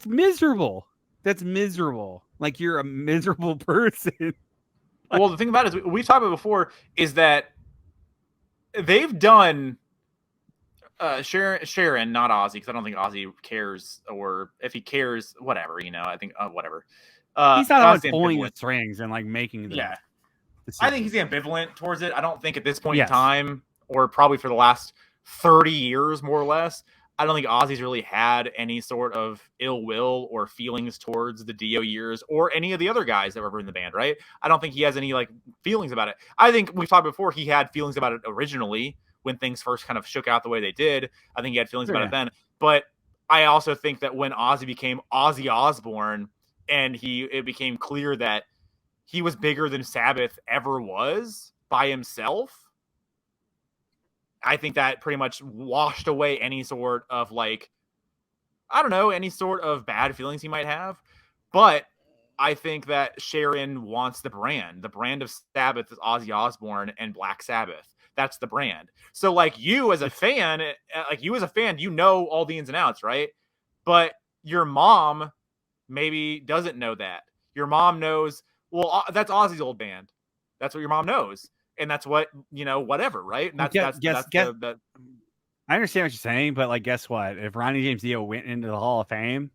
miserable. That's miserable. Like you're a miserable person. Well, the thing about it is we talked about before is that they've done Sharon, not Ozzy, because I don't think Ozzy cares, or if he cares, whatever, I think whatever. He's not pulling the strings and like making the decisions. I think he's ambivalent towards it. I don't think at this point in time, or probably for the last 30 years, more or less, I don't think Ozzy's really had any sort of ill will or feelings towards the Dio years or any of the other guys that were in the band, right? I don't think he has any like feelings about it. I think we've talked before, he had feelings about it originally when things first kind of shook out the way they did. I think he had feelings about it then. But I also think that when Ozzy became Ozzy Osbourne and it became clear that he was bigger than Sabbath ever was by himself, I think that pretty much washed away any sort of like, I don't know, any sort of bad feelings he might have. But I think that Sharon wants the brand. The brand of Sabbath is Ozzy Osbourne and Black Sabbath. That's the brand. So like you as a fan, you know all the ins and outs, right? But your mom maybe doesn't know that. Your mom knows, well, that's Ozzy's old band. That's what your mom knows. And that's what, whatever, right? And that's I understand what you're saying, but like, guess what? If Ronnie James Dio went into the Hall of Fame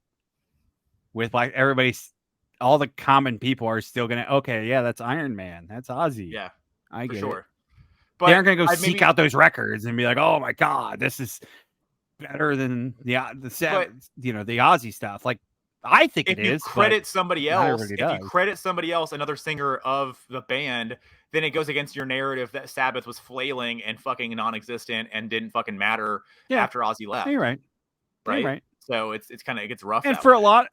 with like all the common people are still going to, okay, yeah, that's Iron Man. That's Ozzy. Yeah, I get sure. It. But they aren't going to go seek out those records and be like, oh my God, this is better than the Ozzy stuff. Like, I think if you credit somebody else, another singer of the band, then it goes against your narrative that Sabbath was flailing and fucking non-existent and didn't fucking matter after Ozzy left. You're right. Right. You're right. So it gets rough. And for a lot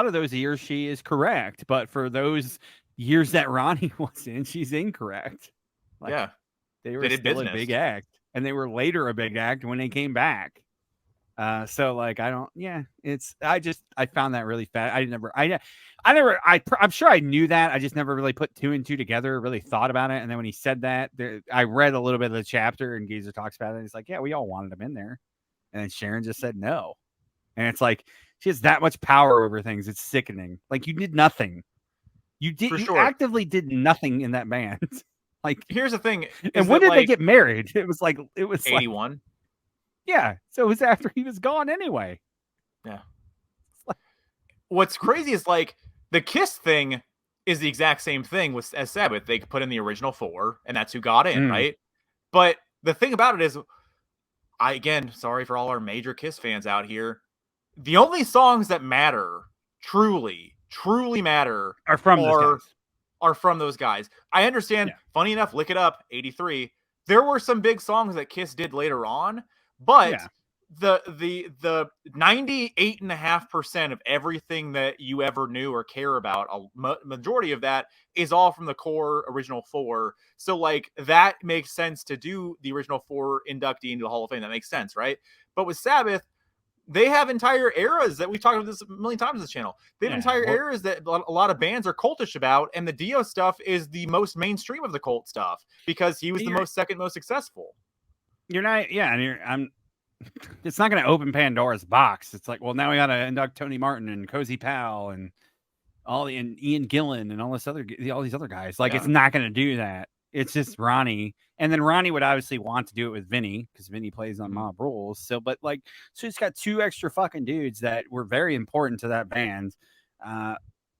of those years, she is correct. But for those years that Ronnie was in, she's incorrect. Like, they were still a big act, and they were later a big act when they came back. So like, I found that really fat. I'm sure I knew that. I just never really put two and two together, really thought about it. And then when he said that, I read a little bit of the chapter and Geezer talks about it. And he's like, yeah, we all wanted him in there. And then Sharon just said no. And it's like, she has that much power over things. It's sickening. Like, you did nothing. You actively did nothing in that band. Like, here's the thing. And when did they get married? It was 81. Like, yeah, so it was after he was gone anyway. Yeah. What's crazy is like the Kiss thing is the exact same thing as Sabbath. They put in the original 4, and that's who got in, right? But the thing about it is, sorry for all our major Kiss fans out here, the only songs that matter, truly matter, are from those guys. I understand. Yeah. Funny enough, look it up. 83. There were some big songs that Kiss did later on. But the 98.5% of everything that you ever knew or care about, a majority of that is all from the core original 4. So like that makes sense to do the original 4 inductee into the Hall of Fame. That makes sense, right? But with Sabbath, they have entire eras that we've talked about this a million times on this channel. They have entire eras that a lot of bands are cultish about, and the Dio stuff is the most mainstream of the cult stuff because he was the second most successful. You're not, it's not going to open Pandora's box. It's like, well, now we got to induct Tony Martin and Cozy Powell and and Ian Gillan and all these other guys. Like, it's not going to do that. It's just Ronnie. And then Ronnie would obviously want to do it with Vinny because Vinny plays on Mob Rules. So he's got 2 extra fucking dudes that were very important to that band.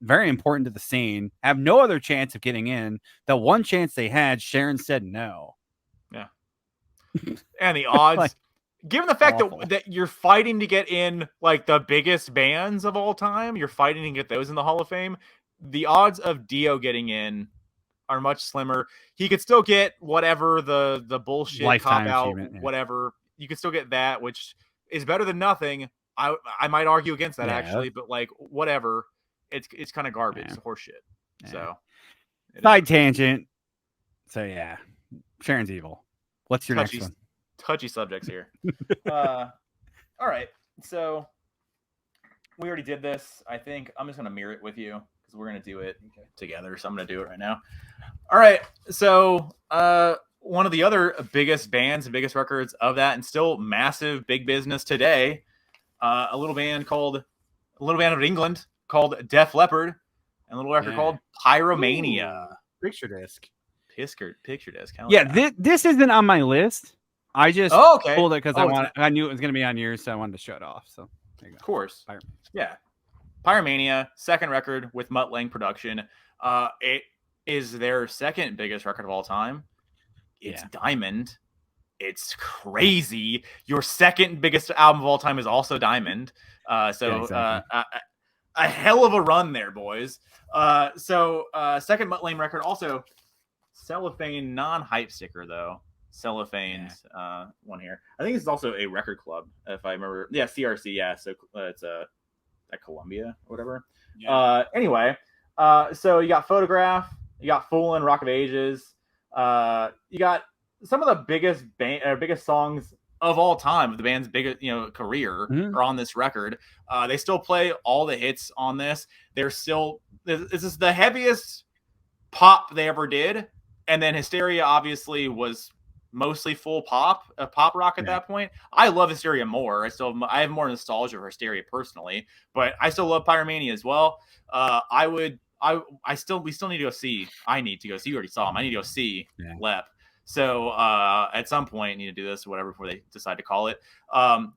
Very important to the scene. Have no other chance of getting in. The one chance they had, Sharon said no. Yeah. And the odds, given the fact that you're fighting to get in like the biggest bands of all time, you're fighting to get those in the Hall of Fame, the odds of Dio getting in are much slimmer. He could still get whatever the bullshit lifetime cop out, achievement, whatever. you can still get that, which is better than nothing. I might argue against that actually, but like whatever. It's kind of garbage, horseshit. Yeah. So side tangent. So yeah, Sharon's evil. What's your next one? Touchy subjects here. All right, so we already did this. I think I'm just gonna mirror it with you because we're gonna do it together. So I'm gonna do it right now. All right, so one of the other biggest bands and biggest records of that, and still massive big business today. A little band of England called Def Leppard, and a little record called Pyromania. Picture disc. Picture disc. Yeah, this isn't on my list. I just pulled it because I knew it was going to be on yours, so I wanted to show it off. So there you go. Of course. Pyromania, second record with Mutt Lange production. It is their second biggest record of all time. It's Diamond. It's crazy. Your second biggest album of all time is also Diamond. A hell of a run there, boys. Second Mutt Lange record, also cellophane non-hype sticker though. Cellophane one here. I think it's also a record club, if I remember. Yeah, CRC. Yeah, so it's at Columbia or whatever. Yeah. Anyway, so you got Photograph, you got Foolin', Rock of Ages, you got some of the biggest songs of all time of the band's biggest career are on this record. They still play all the hits on this. This is the heaviest pop they ever did, and then Hysteria obviously was mostly full pop rock at that point. I love Hysteria more. I have more nostalgia for Hysteria personally, but I still love Pyromania as well. We still need to go see. I need to go see. You already saw him. I need to go see Lep. So at some point, need to do this or whatever before they decide to call it.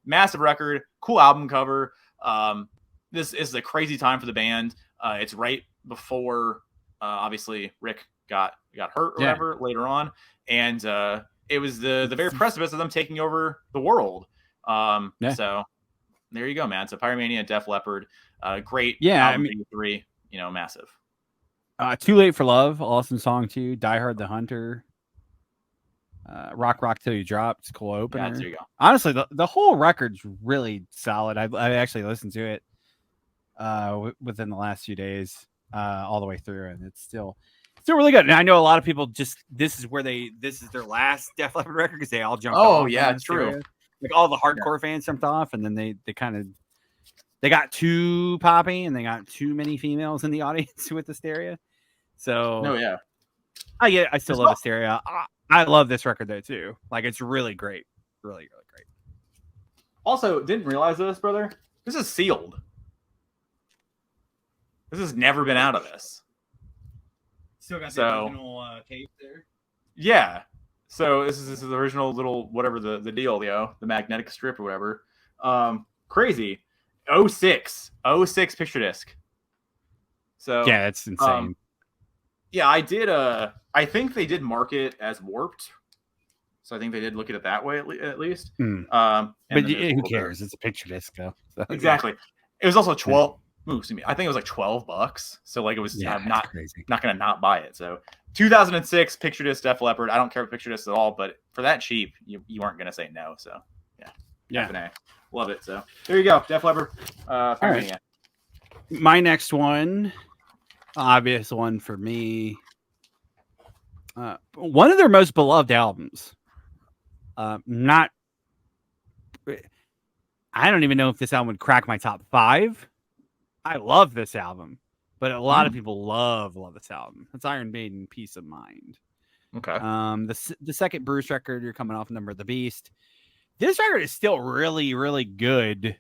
Massive record, cool album cover. This is a crazy time for the band. It's right before, obviously, Rick got hurt or whatever later on, and it was the very precipice of them taking over the world. So there you go, man. So Pyromania, Def Leppard, great. Yeah, album, 3, massive. Too Late for Love, awesome song too. Die Hard the Hunter. Rock Till You Drop, it's a cool opener. Yeah, there you go. Honestly, the whole record's really solid. I actually listened to it within the last few days, all the way through, and it's still really good. And I know a lot of people this is their last Def Leppard record because they all jumped off. Oh yeah, it's true. Like all the hardcore fans jumped off, and then they got too poppy and they got too many females in the audience with Hysteria. So I still love Hysteria. I love this record though too. Like it's really great. Really, really great. Also, didn't realize this, brother. This is sealed. This has never been out of this. Still got the original tape there. Yeah. So this is the original little whatever the deal, the magnetic strip or whatever. Crazy. 06 picture disc. So yeah, it's insane. Yeah, I think they did mark it as Warped, so I think they did look at it that way at least. But who cares? It's a picture disc, though. So, exactly. It was also 12. Excuse me. I think it was like $12. So like it was not gonna not buy it. So 2006 picture disc Def Leppard. I don't care about picture discs at all, but for that cheap, you weren't gonna say no. So yeah. Love it. So there you go, Def Leppard. Right. My next one. Obvious one for me. One of their most beloved albums. I don't even know if this album would crack my top 5. I love this album, but a lot of people love this album. It's Iron Maiden, Peace of Mind. Okay. The second Bruce record, you're coming off Number of the Beast. This record is still really, really good.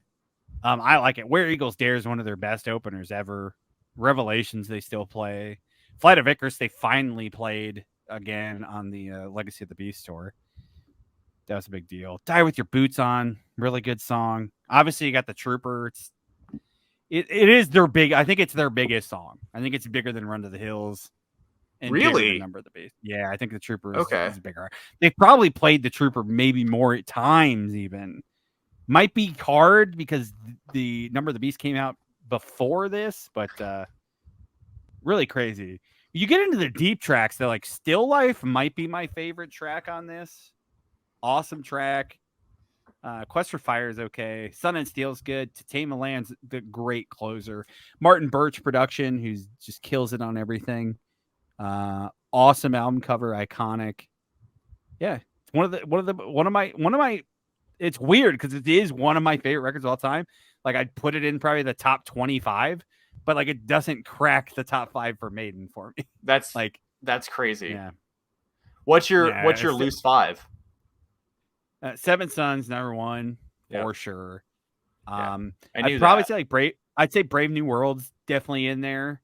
I like it. Where Eagles Dare is one of their best openers ever. Revelations, they still play. Flight of Icarus, they finally played again on the Legacy of the Beast tour. That was a big deal. Die With Your Boots On, really good song. Obviously, you got the Trooper. It is their I think it's their biggest song. I think it's bigger than Run to the Hills. And really? Number of the Beast. Yeah, I think the Trooper is bigger. They probably played the Trooper maybe more at times even. Might be hard because the Number of the Beast came out before this, but really crazy. You get into the deep tracks, they're like Still Life might be my favorite track on this. Awesome track. Quest for Fire is okay. Sun and Steel's good. To Tame the Land's the great closer. Martin Birch production, who's just kills it on everything. Awesome album cover, iconic. Yeah, it's one of my. It's weird because it is one of my favorite records of all time. Like I'd put it in probably the top 25, but like it doesn't crack the top 5 for Maiden for me. That's crazy. Yeah. What's your loose 5? Seven Sons, number 1 for sure. I'd probably say like Brave. I'd say Brave New World's definitely in there.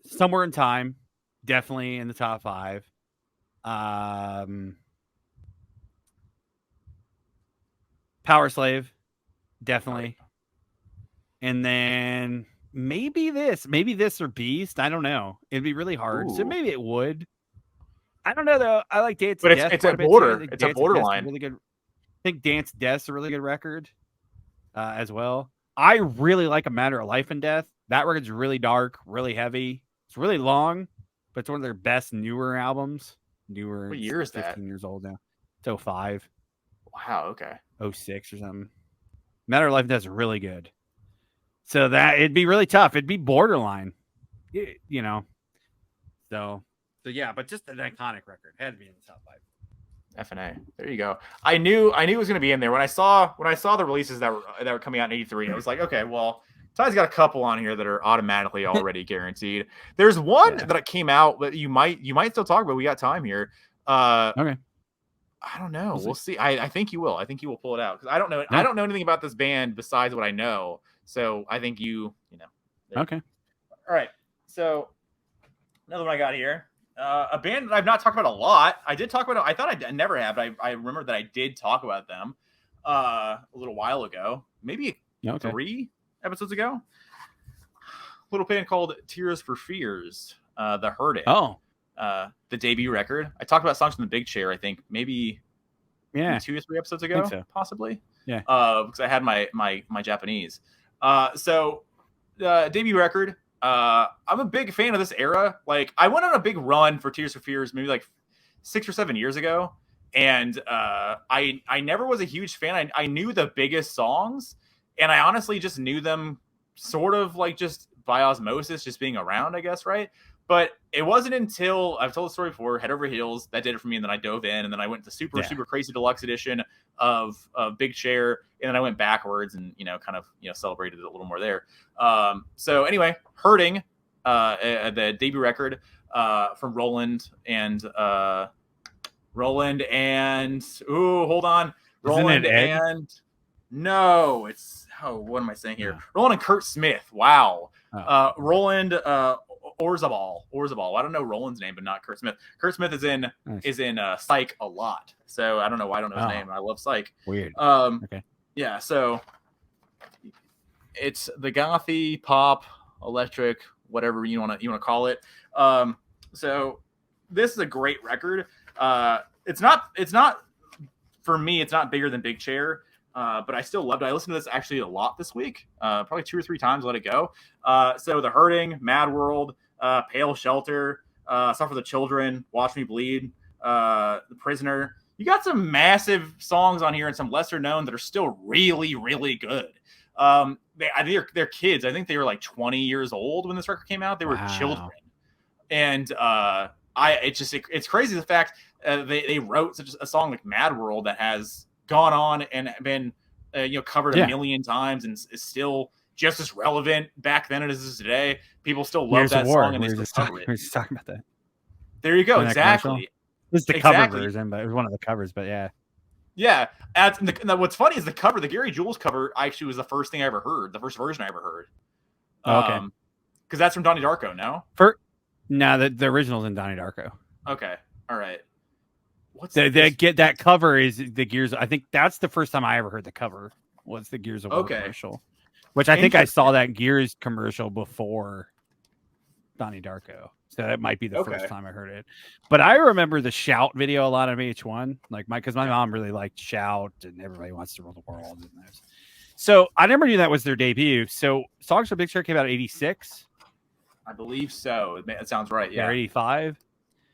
Somewhere in Time, definitely in the top 5. Power Slave, definitely. And then maybe this or Beast. I don't know. It'd be really hard. So maybe it would. I don't know though. I like Dance. But it's a border. It's a borderline. Really good. I think Dance Death's a really good record, as well. I really like A Matter of Life and Death. That record's really dark, really heavy. It's really long, but it's one of their best newer albums. Newer. What year is 15 years old now. It's 05. Wow. Okay. 06 or something. Matter of Life and Death is really good. So that it'd be really tough. It'd be borderline, you know. So yeah, but just an iconic record. Had to be in the top 5. FNA. There you go. I knew it was going to be in there when I saw the releases that were coming out in '83. I was like, okay, well, Ty's got a couple on here that are automatically already guaranteed. There's one that came out that you might still talk about. We got time here. Okay. I don't know. We'll see. I think you will. I think you will pull it out because I don't know. I don't know anything about this band besides what I know. So I think you know. Okay. All right. So another one I got here. A band that I've not talked about a lot. I did talk about it. I thought I never have, but I remember that I did talk about them a little while ago. Maybe 3 episodes ago. Little band called Tears for Fears. The Hurting. Oh. The debut record. I talked about songs from the Big Chair, I think, maybe 2 or 3 episodes ago, possibly. Yeah. Because I had my Japanese. So debut record. I'm a big fan of this era. Like I went on a big run for Tears for Fears maybe like 6 or 7 years ago. And I never was a huge fan. I knew the biggest songs and I honestly just knew them sort of like just by osmosis, just being around, I guess. Right. But it wasn't until I've told the story before, Head Over Heels, that did it for me. And then I dove in and then I went to super crazy deluxe edition of Big Chair. And then I went backwards and, kind of, celebrated it a little more there. So anyway, Hurting, the debut record from Roland and hold on. Roland and no, it's, what am I saying here? Roland and Kurt Smith. Wow. Roland Orzabal. I don't know Roland's name, but not Kurt Smith. Kurt Smith is in Psych a lot. So I don't know why I don't know his name. I love Psych. Weird. Okay. Yeah, so it's the gothy pop, electric, whatever you want to call it. So this is a great record. It's not for me. It's not bigger than Big Chair. But I still loved it. I listened to this actually a lot this week, probably 2 or 3 times. Let it go. So The Hurting, Mad World, Pale Shelter, Suffer the Children, Watch Me Bleed, The Prisoner. You got some massive songs on here and some lesser known that are still really, really good. They're kids. I think they were like 20 years old when this record came out. They were children, and it's crazy the fact they wrote such a song like Mad World that has gone on and been covered a million times and is still just as relevant back then as it is today. People still love that song and they still cover it. We're just talking about that. There you go. Exactly. It's the cover version, but it was one of the covers. But yeah. Yeah. What's funny is the cover, the Gary Jules cover, actually was the first thing I ever heard. The first version I ever heard. Okay. Because that's from Donnie Darko. No. No, the original's in Donnie Darko. Okay. All right. That cover is the Gears. I think that's the first time I ever heard the cover was the Gears of War commercial, which I think I saw that Gears commercial before Donnie Darko. So that might be the first time I heard it. But I remember the Shout video a lot of VH1, like because my mom really liked Shout and Everybody Wants to Rule the World. So I never knew that was their debut. So Songs from Big Chair came out in '86. I believe so. It sounds right. Yeah. Or '85.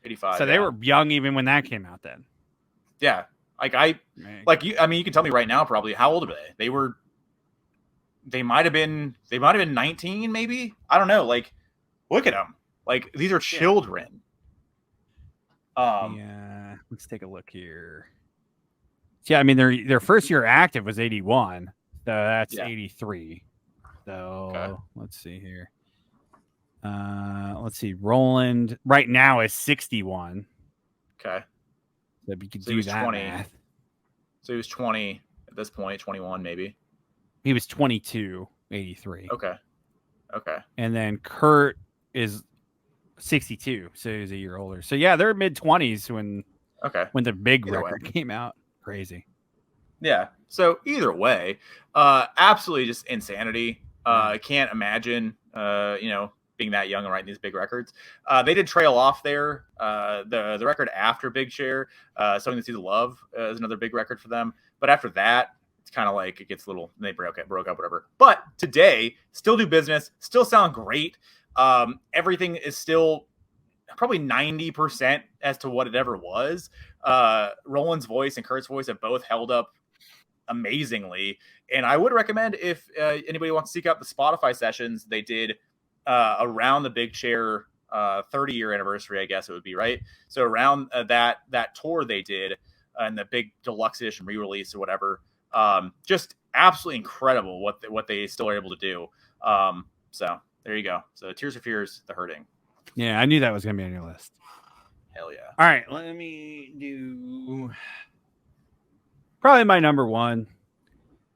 85. So they were young even when that came out then. Yeah. You can tell me right now probably how old are they? They might have been 19 maybe. I don't know. Like, look at them. Like, these are children. Yeah. Let's take a look here. Yeah, I mean their first year active was 81. So that's 83. So let's see here. Let's see. Roland right now is 61. Okay. So you could do that 20. math. So he was 20 at this point, 21 maybe. He was 22, 83. Okay. And then Kurt is 62, so he's a year older. So yeah, they're mid 20s when the big record came out. Crazy. Yeah. So either way, absolutely just insanity. I can't imagine, being that young and writing these big records. They did trail off there. The record after Big Chair, Something to See the Love, is another big record for them. But after that, it's kind of like it gets a little. They broke up, whatever. But today, still do business, still sound great. Everything is still probably 90% as to what it ever was. Roland's voice and Kurt's voice have both held up amazingly, and I would recommend if anybody wants to seek out the Spotify sessions they did around the Big Chair 30-year anniversary, I guess it would be, right? So around that tour they did and the big deluxe edition re-release or whatever, just absolutely incredible what they still are able to do. So there you go. So Tears for Fears, The Hurting. Yeah, I knew that was gonna be on your list. Hell yeah. All right, let me do probably my number one.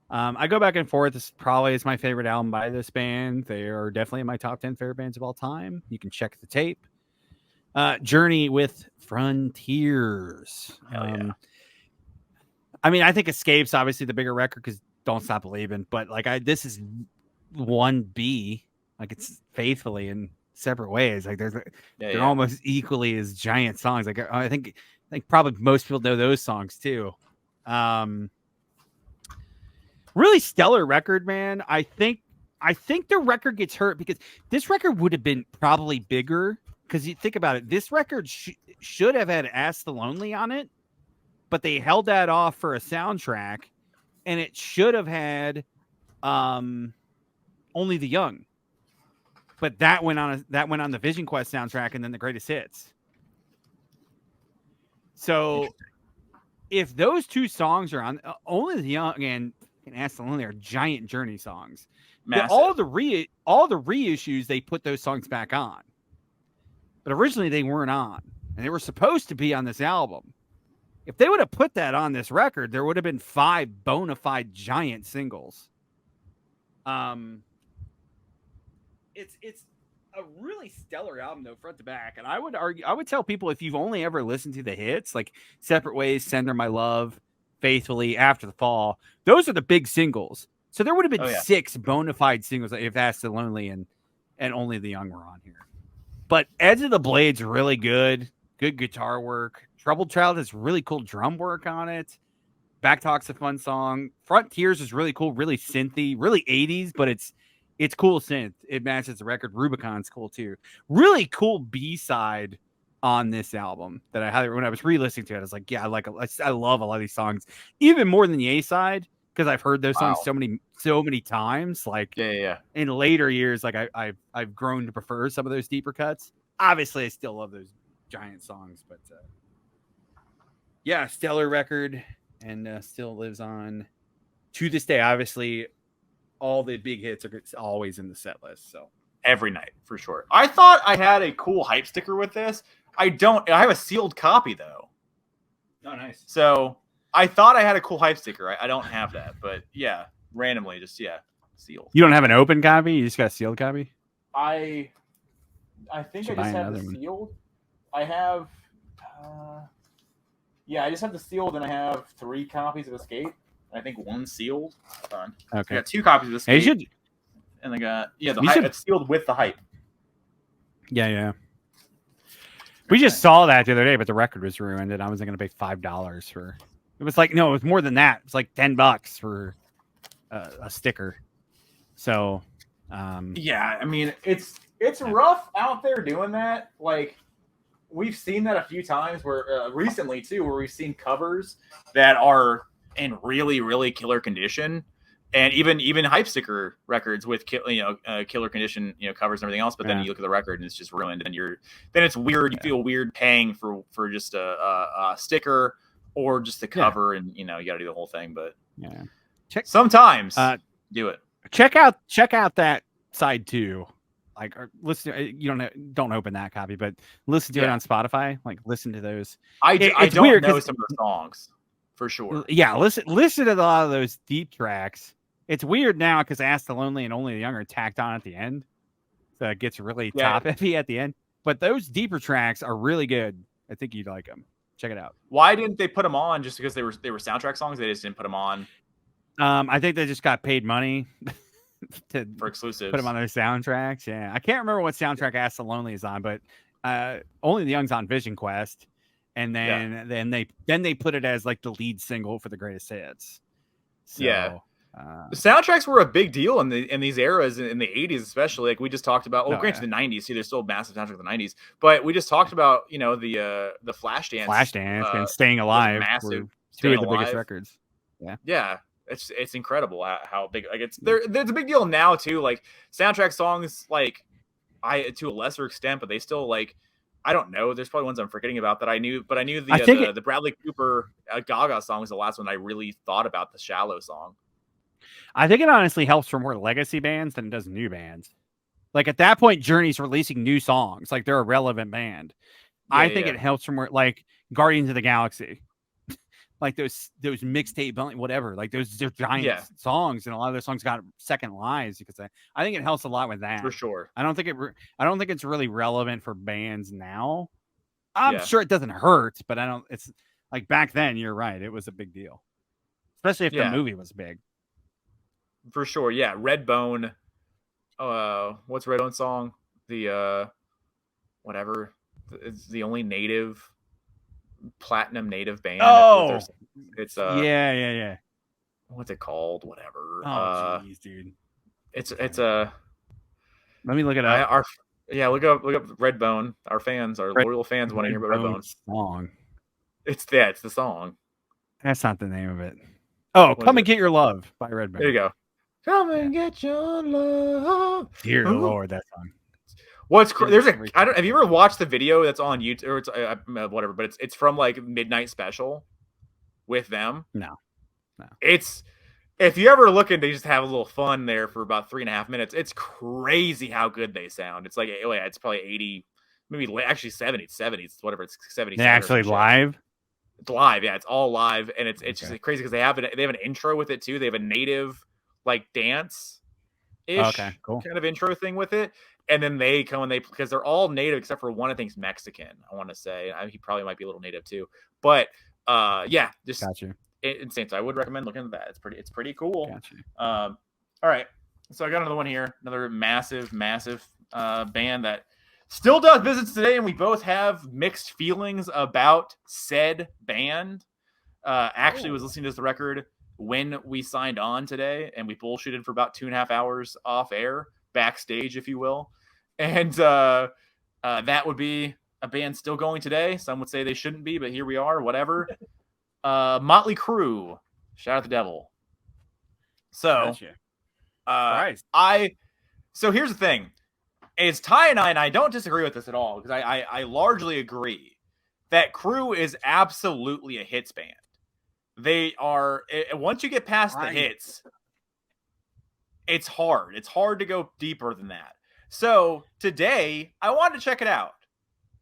I go back and forth. This probably is my favorite album by this band. They are definitely in my top 10 favorite bands of all time. You can check the tape. Journey with Frontiers. I mean, I think Escape's obviously the bigger record because Don't Stop Believing, but this is 1B. Like, it's faithfully in separate ways. Like, they're almost equally as giant songs. Like, I think probably most people know those songs too. Really stellar record, man. I think the record gets hurt because this record would have been probably bigger. Because you think about it, this record should have had Ask the Lonely on it, but they held that off for a soundtrack, and it should have had Only the Young. But that went on the Vision Quest soundtrack, and then the Greatest Hits. So if those two songs are on, Only the Young and Ask the Lonely are giant Journey songs. But all the reissues, they put those songs back on. But originally they weren't on, and they were supposed to be on this album. If they would have put that on this record, there would have been 5 bona fide giant singles. It's a really stellar album though, front to back. And I would tell people, if you've only ever listened to the hits like Separate Ways, Send Her My Love, Faithfully, After the Fall, those are the big singles. So there would have been 6 bona fide singles if Ask the Lonely and Only the Young were on here. But Edge of the Blade's really good guitar work. Troubled Child has really cool drum work on it. Back Talk's a fun song. Frontiers is really cool, really synthy, really 80s, but it's cool synth. It matches the record. Rubicon's cool too. Really cool B-side on this album that when I was re-listening to it, I was like, yeah, I love a lot of these songs, even more than the A-side, because I've heard those songs so many times. Like, in later years, like I've grown to prefer some of those deeper cuts. Obviously, I still love those giant songs, but stellar record, and still lives on to this day. Obviously, all the big hits are always in the set list. So every night for sure. I thought I had a cool hype sticker with this. I don't. I have a sealed copy though. Oh, nice. So I thought I had a cool hype sticker. I don't have that, but randomly just sealed. You don't have an open copy? You just got a sealed copy? I think I just have the sealed. I have I just have the sealed, and I have 3 copies of Escape. I think 1 sealed. Hold on. Okay. I got 2 copies of Escape. And I got it's sealed with the hype. Yeah. We just saw that the other day, but the record was ruined, and I was going to pay $5 for. It was like, no, it was more than that. It was like $10 for a sticker. So, I mean, it's rough out there doing that. Like, we've seen that a few times where recently too, where we've seen covers that are in really, really killer condition, and even hype sticker records with killer condition, covers and everything else. But then you look at the record and it's just ruined, and then it's weird. You feel weird paying for just a sticker or just the cover, and you got to do the whole thing. But sometimes do it. Check out that side too. Like, or listen. You don't open that copy, but listen to it on Spotify. Like, listen to those. I don't weird know some of the songs for sure. Yeah, listen to a lot of those deep tracks. It's weird now because Ask the Lonely and Only the Young are tacked on at the end, so it gets really top heavy at the end. But those deeper tracks are really good. I think you'd like them. Check it out. Why didn't they put them on? Just because they were soundtrack songs? They just didn't put them on. I think they just got paid money for exclusives. Put them on their soundtracks. Yeah, I can't remember what soundtrack Ask the Lonely is on, but Only the Young's on Vision Quest, and then they put it as like the lead single for the greatest hits. So, the soundtracks were a big deal in these eras, in the 80s especially. Like we just talked about. Well, granted, the 90s. See, there's still a massive soundtrack in the 90s, but we just talked about the Flashdance, and Staying Alive, massive, two of the biggest records. Yeah. It's incredible how big, like there's a big deal now too. Like soundtrack songs, like to a lesser extent, but they still like, I don't know. There's probably ones I'm forgetting about that I knew, but I knew the Bradley Cooper Gaga song was the last one I really thought about. The Shallow song. I think it honestly helps for more legacy bands than it does new bands. Like at that point, Journey's releasing new songs, like they're a relevant band. I think it helps from more like Guardians of the Galaxy. Like those mixtape, whatever, like those are giant songs, and a lot of those songs got second lives because I think it helps a lot with that for sure. I don't think it's really relevant for bands now. I'm sure it doesn't hurt, but it's like back then. You're right, it was a big deal, especially if the movie was big. For sure, yeah. Redbone. What's Redbone's song? The whatever. It's the only platinum native band. Oh, it's yeah. What's it called? Whatever. Oh, jeez, dude. It's a. Let me look it up. Look up Redbone. Our loyal fans want to hear about Redbone song. It's the song. That's not the name of it. Oh, Come and Get Your Love by Redbone. There you go. Come and get your love. Dear Lord, that song. Have you ever watched the video that's on YouTube or it's whatever, but it's from like Midnight Special with them? No. It's, if you ever look into just have a little fun there for about 3.5 minutes, it's crazy how good they sound. It's like, it's probably 80, maybe actually 70s, whatever. It's 70s. They're actually live? It's live. Yeah. It's all live. And it's just crazy because they have an intro with it too. They have a native like dance ish kind of intro thing with it. And then they come and because they're all native except for one, I think, is Mexican. I want to say he probably might be a little native too. But just gotcha. Insane. So I would recommend looking at that. It's pretty cool. Gotcha. All right. So I got another one here. Another massive band that still does business today, and we both have mixed feelings about said band. Actually, was listening to the record when we signed on today, and we bullshitted for about 2.5 hours off air. Backstage, if you will. And that would be a band still going today. Some would say they shouldn't be, but here we are, whatever. Motley Crue, Shout at the Devil. So so here's the thing. Is Ty and I don't disagree with this at all, because I largely agree that Crue is absolutely a hits band. They are, once you get past the hits, it's hard. It's hard to go deeper than that. So today, I wanted to check it out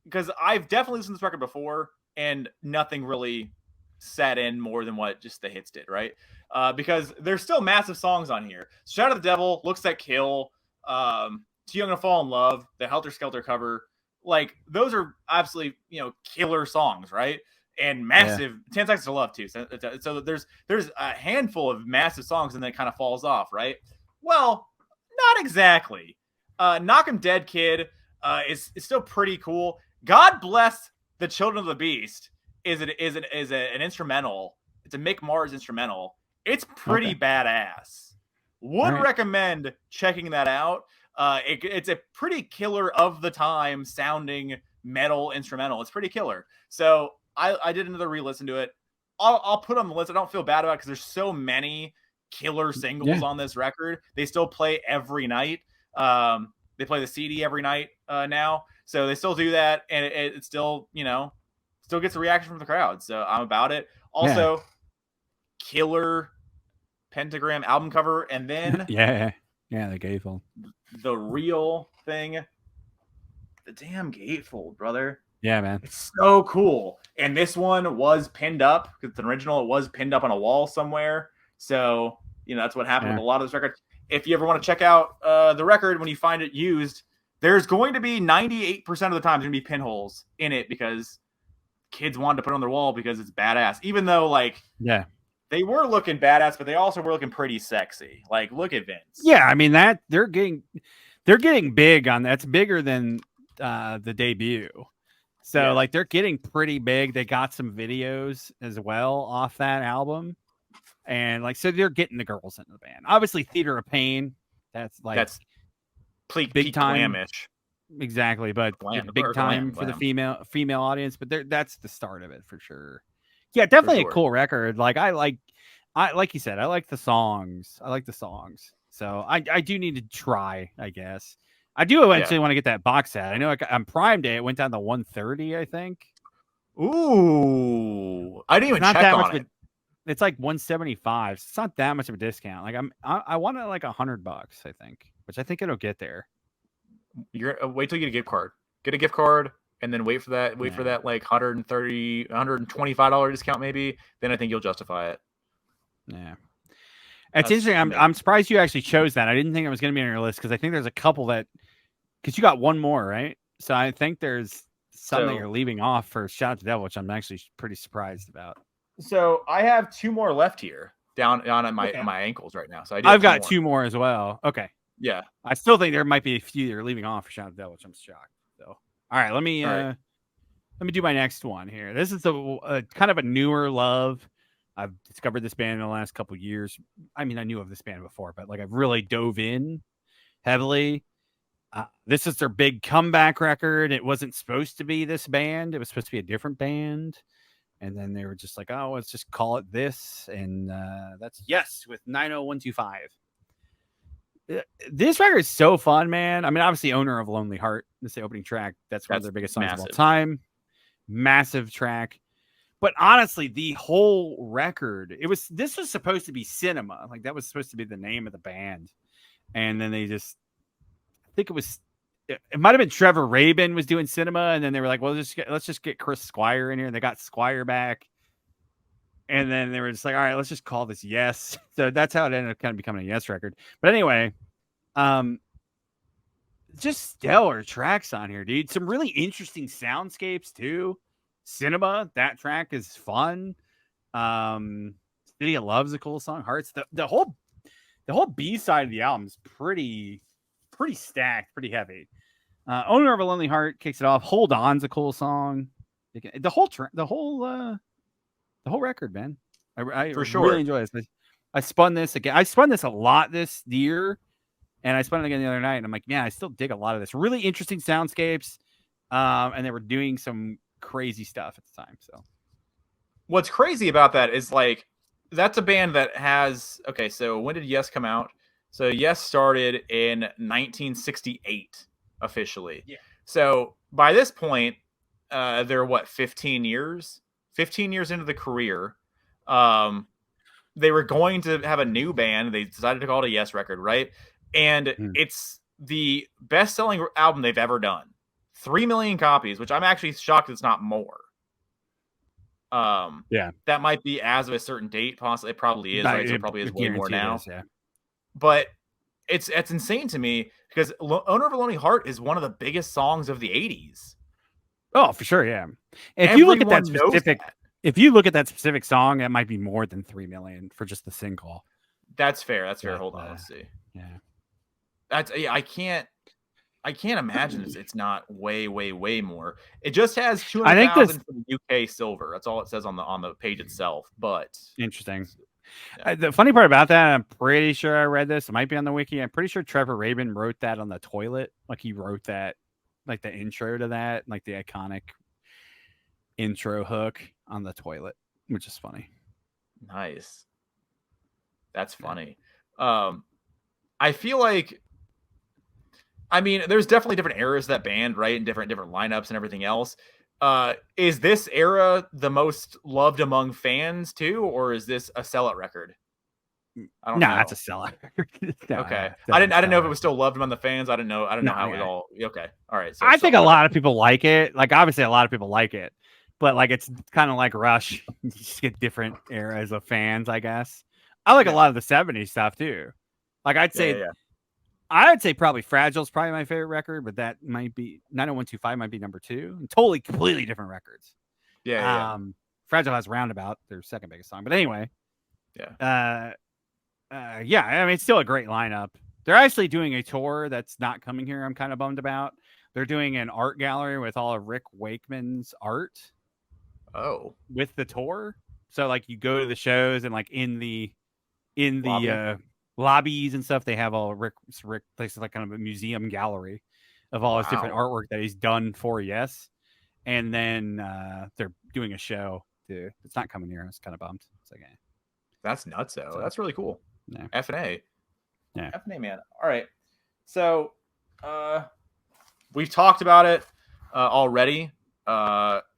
because I've definitely listened to this record before, and nothing really set in more than what just the hits did, right? Because there's still massive songs on here. Shout at the Devil, Looks Like Kill, Too Young to Fall in Love, the Helter Skelter cover. Like, those are absolutely, killer songs, right? And massive 10 Seconds to Love too. So there's a handful of massive songs, and then it kind of falls off, right? Well, not exactly. Knock 'Em Dead Kid is still pretty cool. God Bless the Children of the Beast is an instrumental. It's a Mick Mars instrumental. It's pretty badass. Would recommend checking that out. It's a pretty killer of the time sounding metal instrumental. It's pretty killer. So I did another re-listen to it. I'll put on the list. I don't feel bad about it because there's so many killer singles on this record. They still play every night. They play the CD every night now, so they still do that, and it still, still gets a reaction from the crowd. So I'm about it. Also, killer Pentagram album cover, and then the gatefold, the real thing, the damn gatefold, brother. Yeah, man, it's so cool. And this one was pinned up because it's an original. It was pinned up on a wall somewhere. So that's what happened with a lot of this record. If you ever want to check out the record when you find it used, there's going to be 98% of the time there's going to be pinholes in it because kids wanted to put it on their wall because it's badass. Even though, they were looking badass, but they also were looking pretty sexy. Like, look at Vince. Yeah, I mean that they're getting big on that. It's bigger than the debut. So they're getting pretty big. They got some videos as well off that album. And so they're getting the girls into the band. Obviously, Theater of Pain. That's big time. Glamish. Exactly, but big time for the female audience. But that's the start of it for sure. Yeah, definitely a cool record. Like you said, I like the songs. So I do need to try, I guess. I do eventually want to get that box set. I know on Prime Day it went down to $130, I think. Ooh, I didn't even check on it. It's like $175. It's not that much of a discount. I want it like $100, I think, which I think it'll get there. You're wait till you get a gift card. Get a gift card, and then wait for that like $130, $125 discount maybe. Then I think you'll justify it. Yeah, it's interesting. I'm surprised you actually chose that. I didn't think it was going to be on your list because I think there's a couple because you got one more, right? So I think there's some that you're leaving off for Shout Out to the Devil, which I'm actually pretty surprised about. So I have two more left here down on my ankles right now. So I've got two more as well. Okay. Yeah. I still think there might be a few that are leaving off for Shout Out to the Devil, which I'm shocked. So, all right, let me do my next one here. This is the kind of a newer love. I've discovered this band in the last couple of years. I mean, I knew of this band before, but I've really dove in heavily. This is their big comeback record. It wasn't supposed to be this band. It was supposed to be a different band. And then they were just like, oh, let's just call it this. And that's Yes with 90125. This record is so fun, man. I mean, obviously, Owner of a Lonely Heart. This is the opening track. That's one of their biggest songs of all time. Massive track. But honestly, the whole record, this was supposed to be Cinema. That was supposed to be the name of the band. And then I think it might have been Trevor Rabin was doing Cinema, and then they were like, well, let's just get Chris Squire in here. And they got Squire back. And then they were just like, all right, let's just call this Yes. So that's how it ended up kind of becoming a Yes record. But anyway, just stellar tracks on here, dude. Some really interesting soundscapes too. Cinema, that track is fun. City of Love's a cool song. Hearts. The whole B side of the album is pretty stacked, pretty heavy. Owner of a Lonely Heart kicks it off. Hold On's a cool song. The whole record, man. I for sure really enjoy this. I spun this again. I spun this a lot this year, and I spun it again the other night. And I'm like, man, I still dig a lot of this. Really interesting soundscapes, and they were doing some crazy stuff at the time. So, what's crazy about that is that's a band that has. Okay, so when did Yes come out? So Yes started in 1968 officially. Yeah. So by this point, they're 15 years? 15 years into the career. They were going to have a new band. They decided to call it a Yes record, right? And it's the best-selling album they've ever done. 3 million copies, which I'm actually shocked it's not more. That might be as of a certain date, possibly. It probably is, right? So it probably is way more now. But it's insane to me because Owner of a Lonely Heart is one of the biggest songs of the 80s. Oh, for sure, yeah. If you look at that specific song, it might be more than 3 million for just the single. That's fair. Hold on, let's see. Yeah. I can't imagine it's not way more. It just has 200,000 for the UK silver. That's all it says on the page itself. But interesting. Yeah. The funny part about that, I'm pretty sure I read this. It might be on the wiki. I'm pretty sure Trevor Rabin wrote that on the toilet. He wrote that like the intro to that, like the iconic intro hook on the toilet, which is funny. Nice. That's funny. I feel like, I mean, there's definitely different eras of that band, right? And different lineups and everything else. Is this era the most loved among fans too, or is this a sellout record? I don't know. That's a sellout. Okay. I didn't know if it was still loved among the fans. I don't know how it all. Okay. All right. So I think a lot of people like it. Like, obviously a lot of people like it, but like, it's kind of like Rush. You just get different eras of fans, I guess. I like a lot of the 70s stuff too. Like, I'd say probably Fragile's probably my favorite record, but that might be 90125 might be number 2. Totally, completely different records. Yeah. Fragile has Roundabout, their second biggest song. But anyway. Yeah. I mean, it's still a great lineup. They're actually doing a tour that's not coming here. I'm kind of bummed about. They're doing an art gallery with all of Rick Wakeman's art. Oh. With the tour. So like you go to the shows and like in the lobbies and stuff, they have all Rick places, like kind of a museum gallery of all his different artwork that he's done for Yes. And then they're doing a show too. It's not coming here. I was kind of bummed. It's like, that's nuts though. That's really cool. Yeah. F&A. Yeah. F&A, man. All right. So we've talked about it already.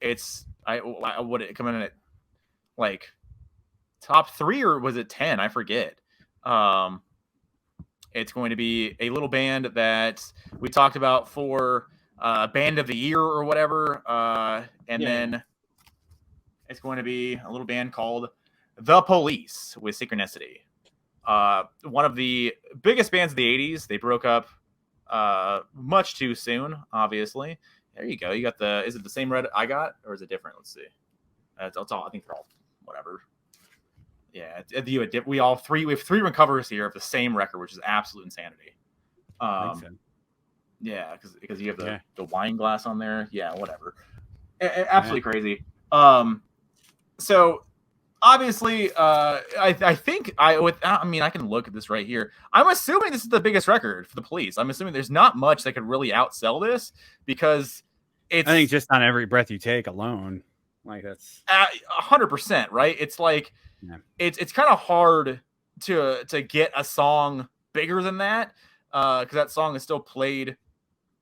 It's would it come in at like top 3 or was it 10? I forget. It's going to be a little band that we talked about for band of the year or whatever. Then it's going to be a little band called The Police with Synchronicity. One of the biggest bands of the 80s. They broke up much too soon, obviously. There you go. You got is it the same red I got, or is it different? Let's see. It's all, I think they're all whatever. Yeah, we have 3 recovers here of the same record, which is absolute insanity. Yeah, because you have the wine glass on there. Yeah, whatever. Absolutely crazy. So obviously, I think I can look at this right here. I'm assuming this is the biggest record for the Police. I'm assuming there's not much that could really outsell this because it's. I think just on Every Breath You Take alone, like that's 100%, right? It's like it's kind of hard to get a song bigger than that because that song is still played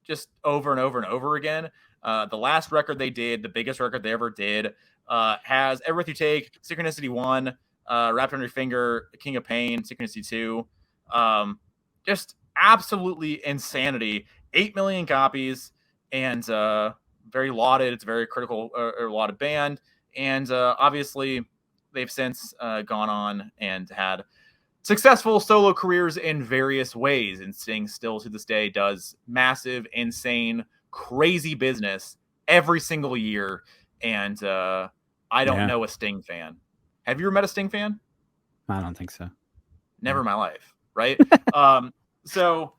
just over and over and over again. The last record they did, the biggest record they ever did, has Every Breath You Take, Synchronicity 1, Wrapped on Your Finger, King of Pain, Synchronicity 2. Just absolutely insanity. 8 million copies and very lauded. It's a very critical or lauded band. And obviously they've since gone on and had successful solo careers in various ways. And Sting still to this day does massive, insane, crazy business every single year. And I don't know a Sting fan. Have you ever met a Sting fan? I don't think so. Never in my life, right? So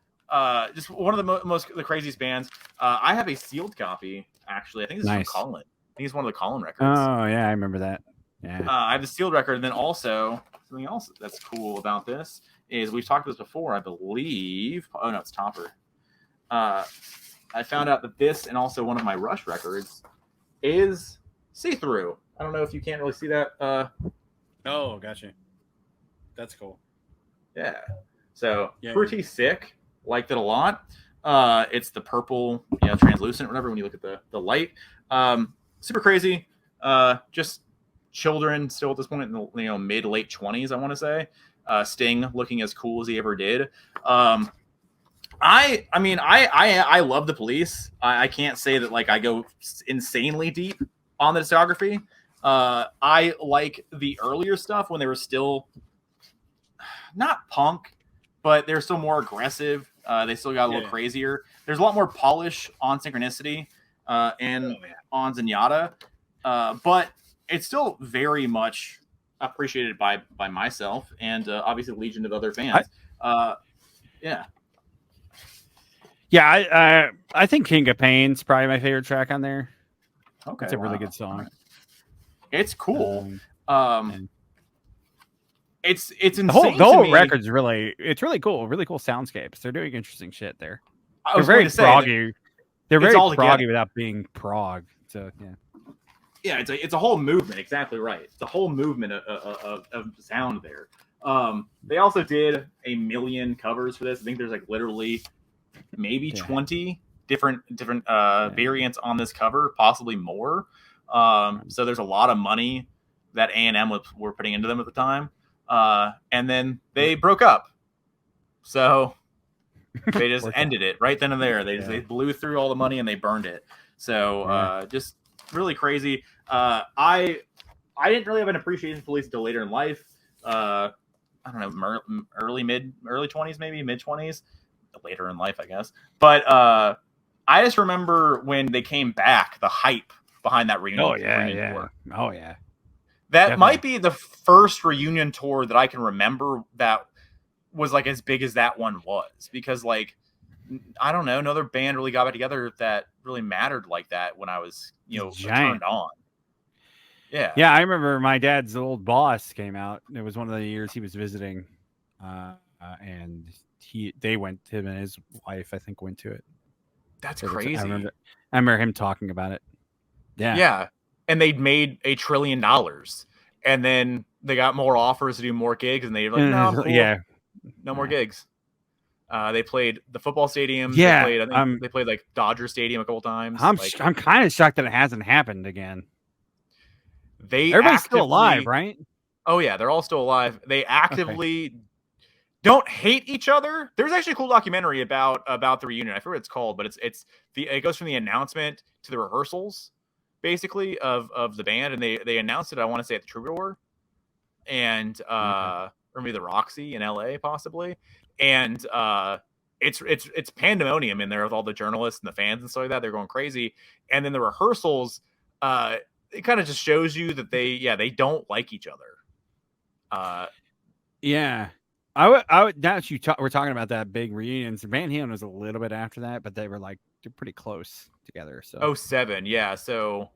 just one of the craziest bands. I have a sealed copy, actually. I think this is from Colin. I think it's one of the Colin records. Oh, yeah, I remember that. Yeah. I have the sealed record. And then also, something else that's cool about this is we've talked about this before, I believe. Oh, no, it's Topper. I found out that this and also one of my Rush records is see-through. I don't know if you can't really see that. Oh, gotcha. That's cool. Yeah. So pretty sick. Liked it a lot. It's the purple, translucent, whatever, when you look at the light. Super crazy. Just children still at this point in the mid late 20s, I want to say. Sting looking as cool as he ever did. I love the Police. I can't say that like I go insanely deep on the discography. I like the earlier stuff when they were still not punk, but they're still more aggressive. They still got a little crazier. There's a lot more polish on Synchronicity and on Zenyatta, but it's still very much appreciated by myself and obviously legion of other fans. I think King of Pain's probably my favorite track on there. Okay, it's a really good song. Right. It's cool. It's insane. The whole record's really cool. Really cool soundscapes. They're doing interesting shit there. They're very proggy. They're very proggy without being prog. So yeah, it's a whole movement. Exactly right. It's a whole movement of sound there. They also did a million covers for this. I think there's like literally maybe 20 different variants on this cover, possibly more. So there's a lot of money that A&M were putting into them at the time. And then they broke up. So they just ended it right then and there. They blew through all the money and they burned it. So just really crazy. I didn't really have an appreciation for Police until later in life. I don't know, early 20s, maybe mid 20s, later in life, I guess. But I just remember when they came back, the hype behind that reunion. Tour. Oh yeah. That Definitely. Might be the first reunion tour that I can remember that was like as big as that one was, because like, I don't know, no other band really got back together that really mattered like that when I was, turned on. Yeah. Yeah, I remember my dad's old boss came out. It was one of the years he was visiting, and him and his wife, I think, went to it. That's crazy. I remember him talking about it. Yeah. Yeah. And they'd made $1 trillion, and then they got more offers to do more gigs, and they were like, no, I'm cool. No more gigs. They played the football stadium. Yeah. They played like Dodger Stadium a couple times. I'm kind of shocked that it hasn't happened again. Everybody's still alive, right? Oh yeah, they're all still alive. They actively don't hate each other. There's actually a cool documentary about the reunion. I forget what it's called, but it goes from the announcement to the rehearsals, basically, of the band, and they announced it, I want to say, at the Troubadour, and or maybe the Roxy in LA, possibly. And it's pandemonium in there with all the journalists and the fans and stuff like that. They're going crazy. And then the rehearsals, it kind of just shows you that they don't like each other. Yeah. I would now that we're talking about that big reunion. So Van Halen was a little bit after that, but they're pretty close together. So 07, yeah. So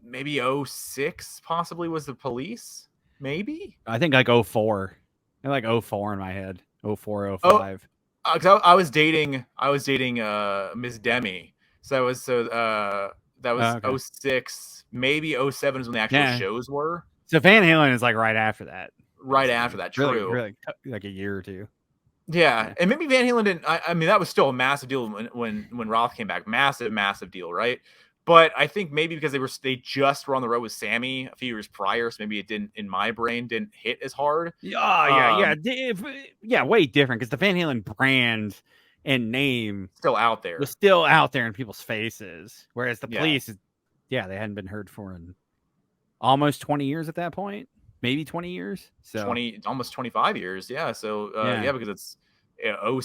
maybe 06 possibly was the Police. Maybe I think like 04. I like 04 in my head. 04, 05. I was dating Miss Demi. So that was 06. Maybe 07 is when the actual shows were. So Van Halen is like right after that. Right after that, true. Really, like a year or two. Yeah, and maybe Van Halen didn't. I mean, that was still a massive deal when Roth came back. Massive deal, right? But I think maybe because they just were on the road with Sammy a few years prior, so maybe it didn't, in my brain, didn't hit as hard. Yeah, way different, because the Van Halen brand and name still out there. Was still out there in people's faces, whereas the Police, they hadn't been heard for in almost 20 years at that point. Maybe 20 years. So almost 25 years. Yeah. So because it's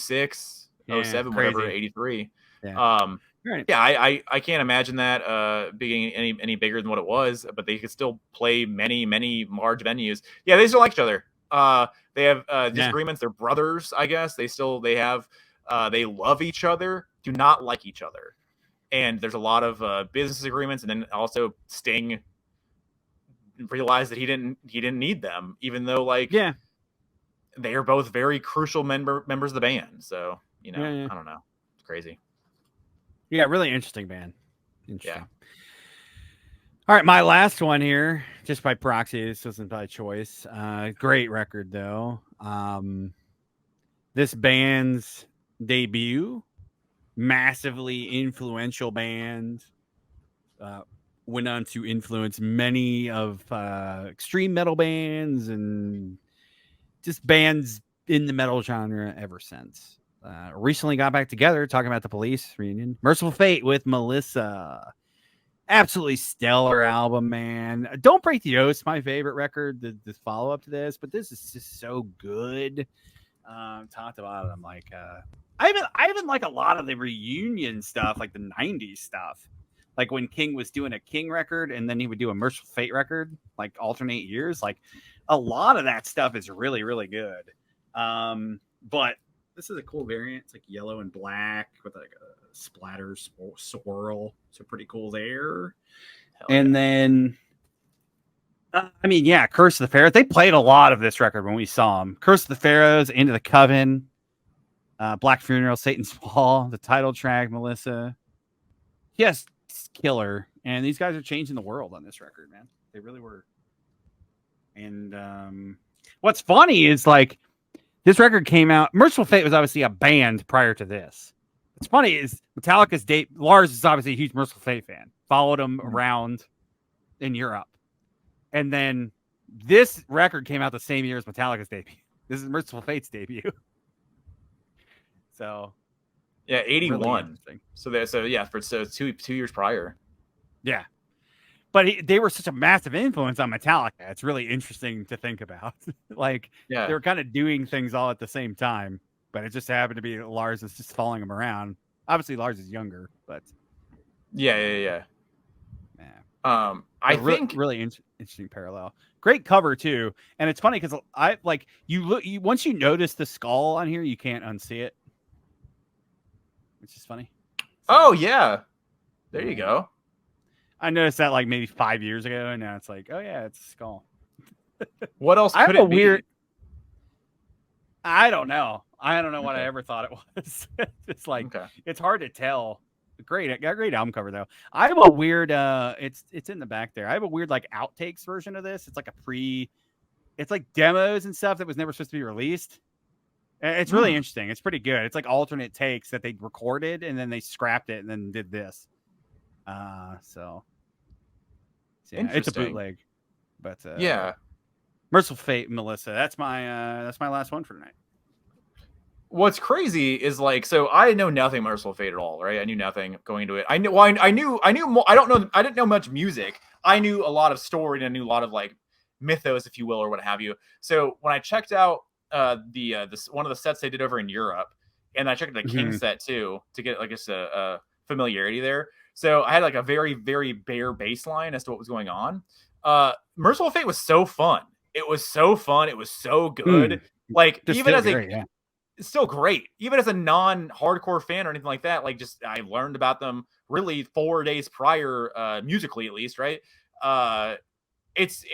06, 07, whatever, 83. Yeah. Right. Yeah, I can't imagine that being any bigger than what it was, but they could still play many large venues. Yeah, they still like each other. They have disagreements. They're brothers, I guess. They love each other, do not like each other, and there's a lot of business agreements. And then also Sting realized that he didn't need them, even though they are both very crucial members of the band. So I don't know, it's crazy. Yeah, really interesting band. Interesting. Yeah. All right, my last one here, just by proxy. This wasn't by choice. Great record though. This band's debut, massively influential band. Went on to influence many of extreme metal bands and just bands in the metal genre ever since. Recently got back together talking about the Police reunion. Merciful Fate with Melissa. Absolutely stellar album, man. Don't Break the Oath, my favorite record, the follow-up to this, but this is just so good. Talked about it. I'm like, I even like a lot of the reunion stuff, like the 90s stuff. Like when King was doing a King record and then he would do a Merciful Fate record, like alternate years. Like a lot of that stuff is really, really good. But this is a cool variant. It's like yellow and black with like a splatter swirl. So pretty cool there. And then, Curse of the Pharaohs. They played a lot of this record when we saw them. Curse of the Pharaohs, Into the Coven, Black Funeral, Satan's Fall, the title track, Melissa. Yes, killer. And these guys are changing the world on this record, man. They really were. And what's funny is like this record came out. Merciful Fate was obviously a band prior to this. What's funny is Metallica's date. Lars is obviously a huge Merciful Fate fan. Followed him around in Europe, and then this record came out the same year as Metallica's debut. This is Merciful Fate's debut. So, yeah, 81. Really so 2 years prior. Yeah. But they were such a massive influence on Metallica. It's really interesting to think about. Like, they were kind of doing things all at the same time, but it just happened to be Lars is just following them around. Obviously, Lars is younger, but yeah. I think really interesting parallel. Great cover too, and it's funny because I like you once you notice the skull on here, you can't unsee it, which is funny. Oh yeah, there you go. I noticed that like maybe 5 years ago, and now it's like, oh yeah, it's a skull. What else could it be? I don't know. I don't know what I ever thought it was. It's like it's hard to tell. Great album cover though. I have a weird it's in the back there. I have a weird like outtakes version of this. It's like it's like demos and stuff that was never supposed to be released. It's really interesting. It's pretty good. It's like alternate takes that they recorded and then they scrapped it and then did this. So yeah, it's a bootleg. But Merciful Fate, Melissa. That's my last one for tonight. What's crazy is like, so I know nothing Merciful Fate at all, right? I knew nothing going into it. I knew more. I didn't know much music. I knew a lot of story and I knew a lot of like mythos, if you will, or what have you. So when I checked out this one of the sets they did over in Europe, and I checked the King set too to get like just a familiarity there. So I had like a very, very bare baseline as to what was going on. Merciful Fate was so fun. It was so fun. It was so good. Like just even as it's still great. Even as a non-hardcore fan or anything like that, like just I learned about them really 4 days prior, musically at least, right? It's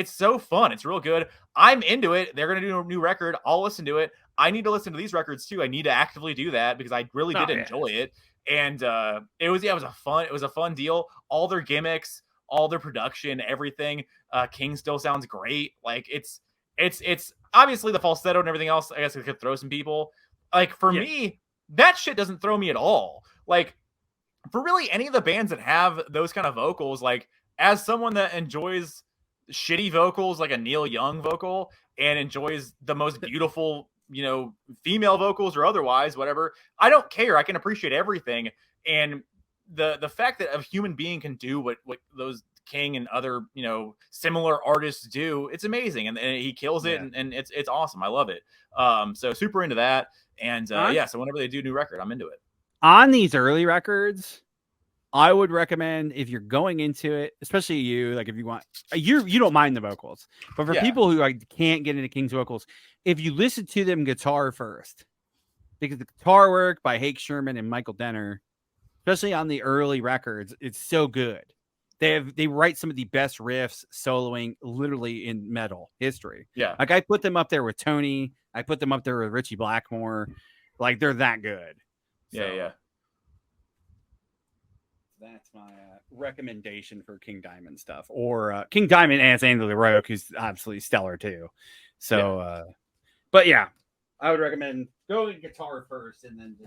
so fun. It's real good. I'm into it. They're gonna do a new record. I'll listen to it. I need to listen to these records too. I need to actively do that because I really did enjoy it. And it was a fun deal. All their gimmicks, all their production, everything. King still sounds great. Like it's obviously the falsetto and everything else. I guess it could throw some people. Like for me, that shit doesn't throw me at all. Like for really any of the bands that have those kind of vocals, like as someone that enjoys shitty vocals, like a Neil Young vocal, and enjoys the most beautiful, female vocals or otherwise, whatever, I don't care. I can appreciate everything. And the fact that a human being can do what those King and other similar artists do, it's amazing, and he kills it, and it's awesome. I love it. So super into that, and so whenever they do a new record, I'm into it. On these early records, I would recommend if you're going into it, especially you, like if you want, you don't mind the vocals, but for people who can't get into King's vocals, if you listen to them guitar first, because the guitar work by Hake Sherman and Michael Denner, especially on the early records, it's so good. They write some of the best riffs soloing literally in metal history. Yeah. Like I put them up there with Tony. I put them up there with Richie Blackmore. Like they're that good. Yeah. That's my recommendation for King Diamond stuff. Or King Diamond and Andy LaRocque, who's absolutely stellar too. So, but yeah, I would recommend going guitar first and then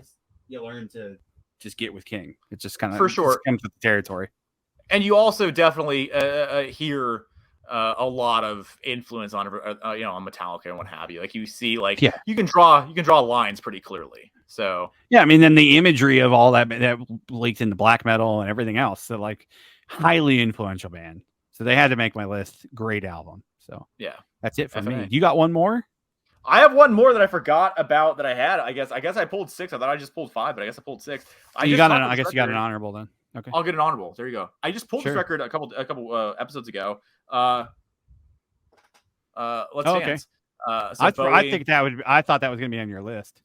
you learn to just get with King. It's just kind of for sure comes with the territory. And you also definitely hear a lot of influence on Metallica and what have you. Like you see, you can draw lines pretty clearly. So yeah, I mean, then the imagery of all that leaked into black metal and everything else. So like highly influential band. So they had to make my list. Great album. So yeah, that's it for me. You got one more? I have one more that I forgot about that I had. I guess I pulled 6. I thought I just pulled 5, but I guess I pulled 6. I guess you got an honorable then. Okay. I'll get an honorable. There you go. I just pulled this record a couple episodes ago. Let's dance. I thought that was going to be on your list.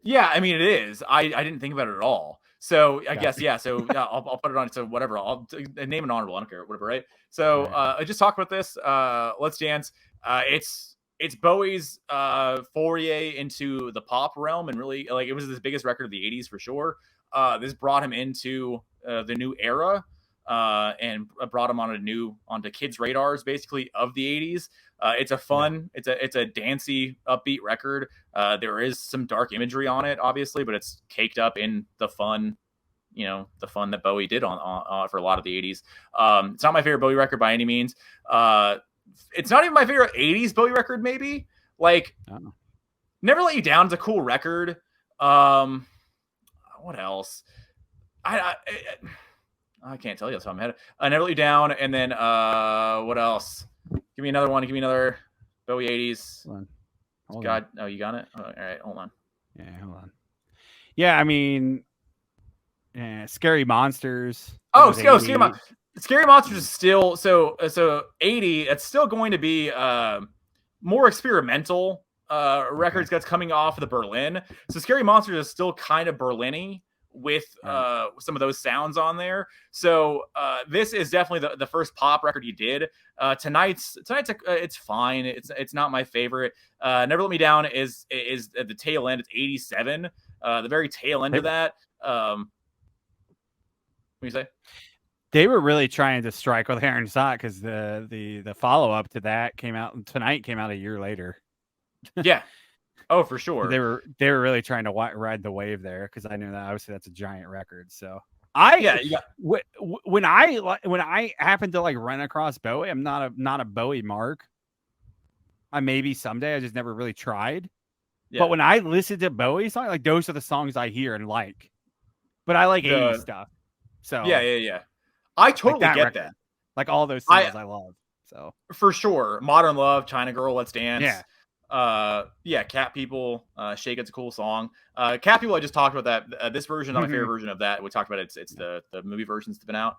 Yeah, I mean it is. I didn't think about it at all. So I guess So I'll put it on. So whatever. I'll name an honorable. I don't care. Whatever. Right. So I just talked about this. Let's dance. It's Bowie's foray into the pop realm, and really like it was his biggest record of the '80s for sure. This brought him into the new era, and brought them onto kids' radars, basically, of the 80s. It's a fun, it's a dancey, upbeat record. There is some dark imagery on it, obviously, but it's caked up in the fun, the fun that Bowie did on for a lot of the 80s. It's not my favorite Bowie record by any means. It's not even my favorite 80s Bowie record, maybe. Like, Never Let You Down is a cool record. What else? I can't tell you off the top of my head. Never Let You Down, and then what else? Give me another one. Give me another Bowie 80s. Hold on. Oh, you got it? Oh, all right, hold on. Yeah, hold on. Yeah, I mean, Scary Monsters. Oh, Scary Monsters is still so 80. It's still going to be more experimental records that's coming off of the Berlin. So Scary Monsters is still kind of Berlin-y with some of those sounds on there. So this is definitely the first pop record he did. Tonight's it's fine. It's not my favorite. Never Let Me Down is at the tail end. It's 87. The very tail end of that. What do you say? They were really trying to strike with iron hot because the follow up to that came out a year later. Yeah. Oh, for sure. They were really trying to ride the wave there, because I knew that obviously that's a giant record. So when I happen to like run across Bowie, I'm not a Bowie mark. I maybe someday, I just never really tried. Yeah. But when I listen to Bowie songs, like, those are the songs I hear and like. But I like 80s stuff. So yeah. I totally get that. Like all those songs I love. So for sure, Modern Love, China Girl, Let's Dance. Yeah. Cat People, Shake It's a cool song. Cat People, I just talked about that. This version, not my favorite version of that. We talked about it. It's the movie versions that's been out.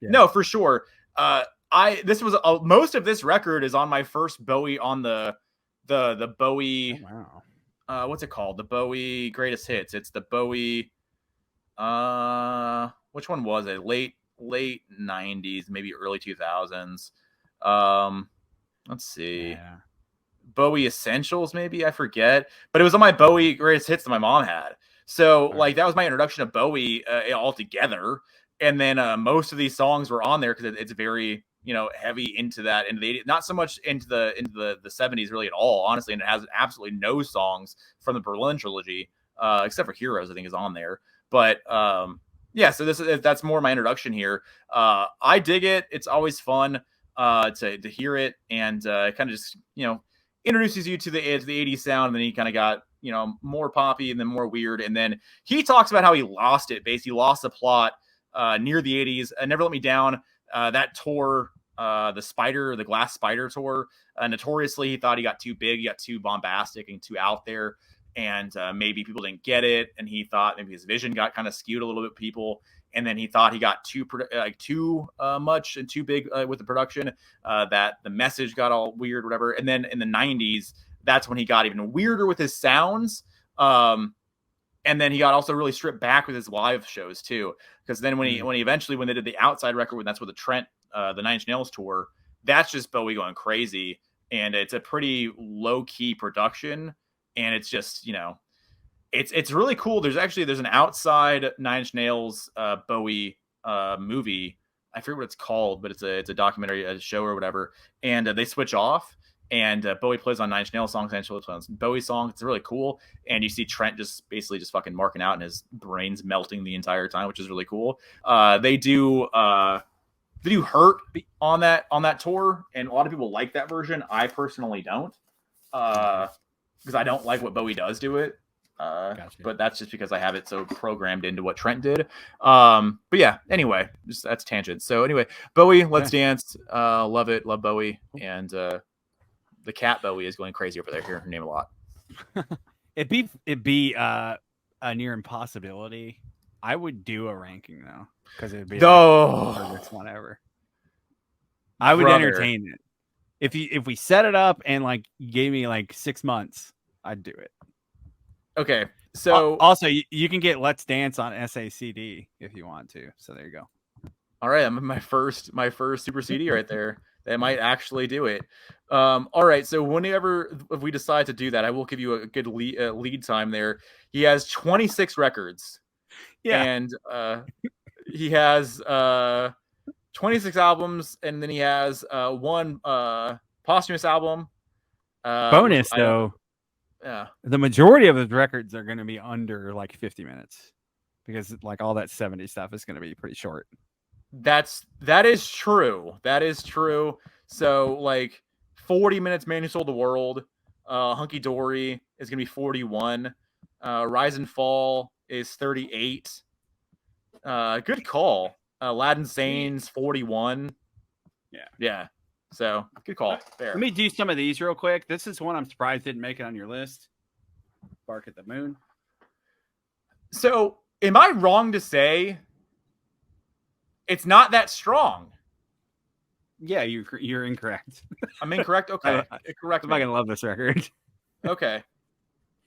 No, for sure. Most of this record is on my first Bowie on the Bowie. Oh, wow. What's it called? The Bowie Greatest Hits. It's the Bowie. Which one was it? Late 90s, maybe early 2000s. Let's see. Yeah. Bowie Essentials, maybe, I forget, but it was on my Bowie Greatest Hits that my mom had. So like that was my introduction to Bowie altogether. And then most of these songs were on there because it's very heavy into that, and they not so much into the 70s really at all, honestly. And it has absolutely no songs from the Berlin trilogy, except for Heroes, I think, is on there. But yeah, so that's more my introduction here. I dig it. It's always fun to hear it, and kind of just introduces you to the 80s sound, and then he kind of got more poppy and then more weird, and then he talks about how he lost it. Basically, lost the plot near the 80s. Never Let Me Down. That tour, the Glass Spider tour. Notoriously, he thought he got too big, he got too bombastic and too out there. And maybe people didn't get it, and he thought maybe his vision got kind of skewed a little bit, people. And then he thought he got too much and too big with the production, that the message got all weird, whatever. And then in the 90s, that's when he got even weirder with his sounds. And then he got also really stripped back with his live shows too, because then when they did the Outside record, when that's with the Trent, the Nine Inch Nails tour, that's just Bowie going crazy, and it's a pretty low key production. And it's just, it's really cool. There's an Outside Nine Inch Nails Bowie movie. I forget what it's called, but it's a documentary, a show or whatever. And they switch off, and Bowie plays on Nine Inch Nails songs, and plays on Bowie songs. It's really cool. And you see Trent just fucking marking out, and his brain's melting the entire time, which is really cool. They do Hurt on that tour, and a lot of people like that version. I personally don't. Because I don't like what Bowie does to it. Gotcha. But that's just because I have it so programmed into what Trent did. But yeah, anyway, that's tangent. So anyway, Bowie, Let's Dance. Love it. Love Bowie. And the cat Bowie is going crazy over there. Hearing her name a lot. It'd be a near impossibility. I would do a ranking though, because it'd be the hardest one ever. I would entertain it. If we set it up and like gave me like 6 months, I'd do it. Okay. So also you can get Let's Dance on SACD if you want to. So there you go. All right. I'm my first super CD right there. That might actually do it. All right. So if we decide to do that, I will give you a good lead time there. He has 26 records. Yeah. And He has 26 albums, and then he has one posthumous album. Bonus though, yeah, the majority of his records are going to be under like 50 minutes because like all that 70 stuff is going to be pretty short. That is true. That is true. So like 40 minutes, Man Who Sold the World. Hunky Dory is going to be 41. Rise and Fall is 38. Good call. Aladdin Sane's 41. Yeah. So good call. Fair. Let me do some of these real quick. This is one I'm surprised didn't make it on your list. Bark at the Moon. So am I wrong to say it's not that strong? Yeah, you're incorrect. I'm incorrect. Okay, correct. I'm not gonna love this record. Okay.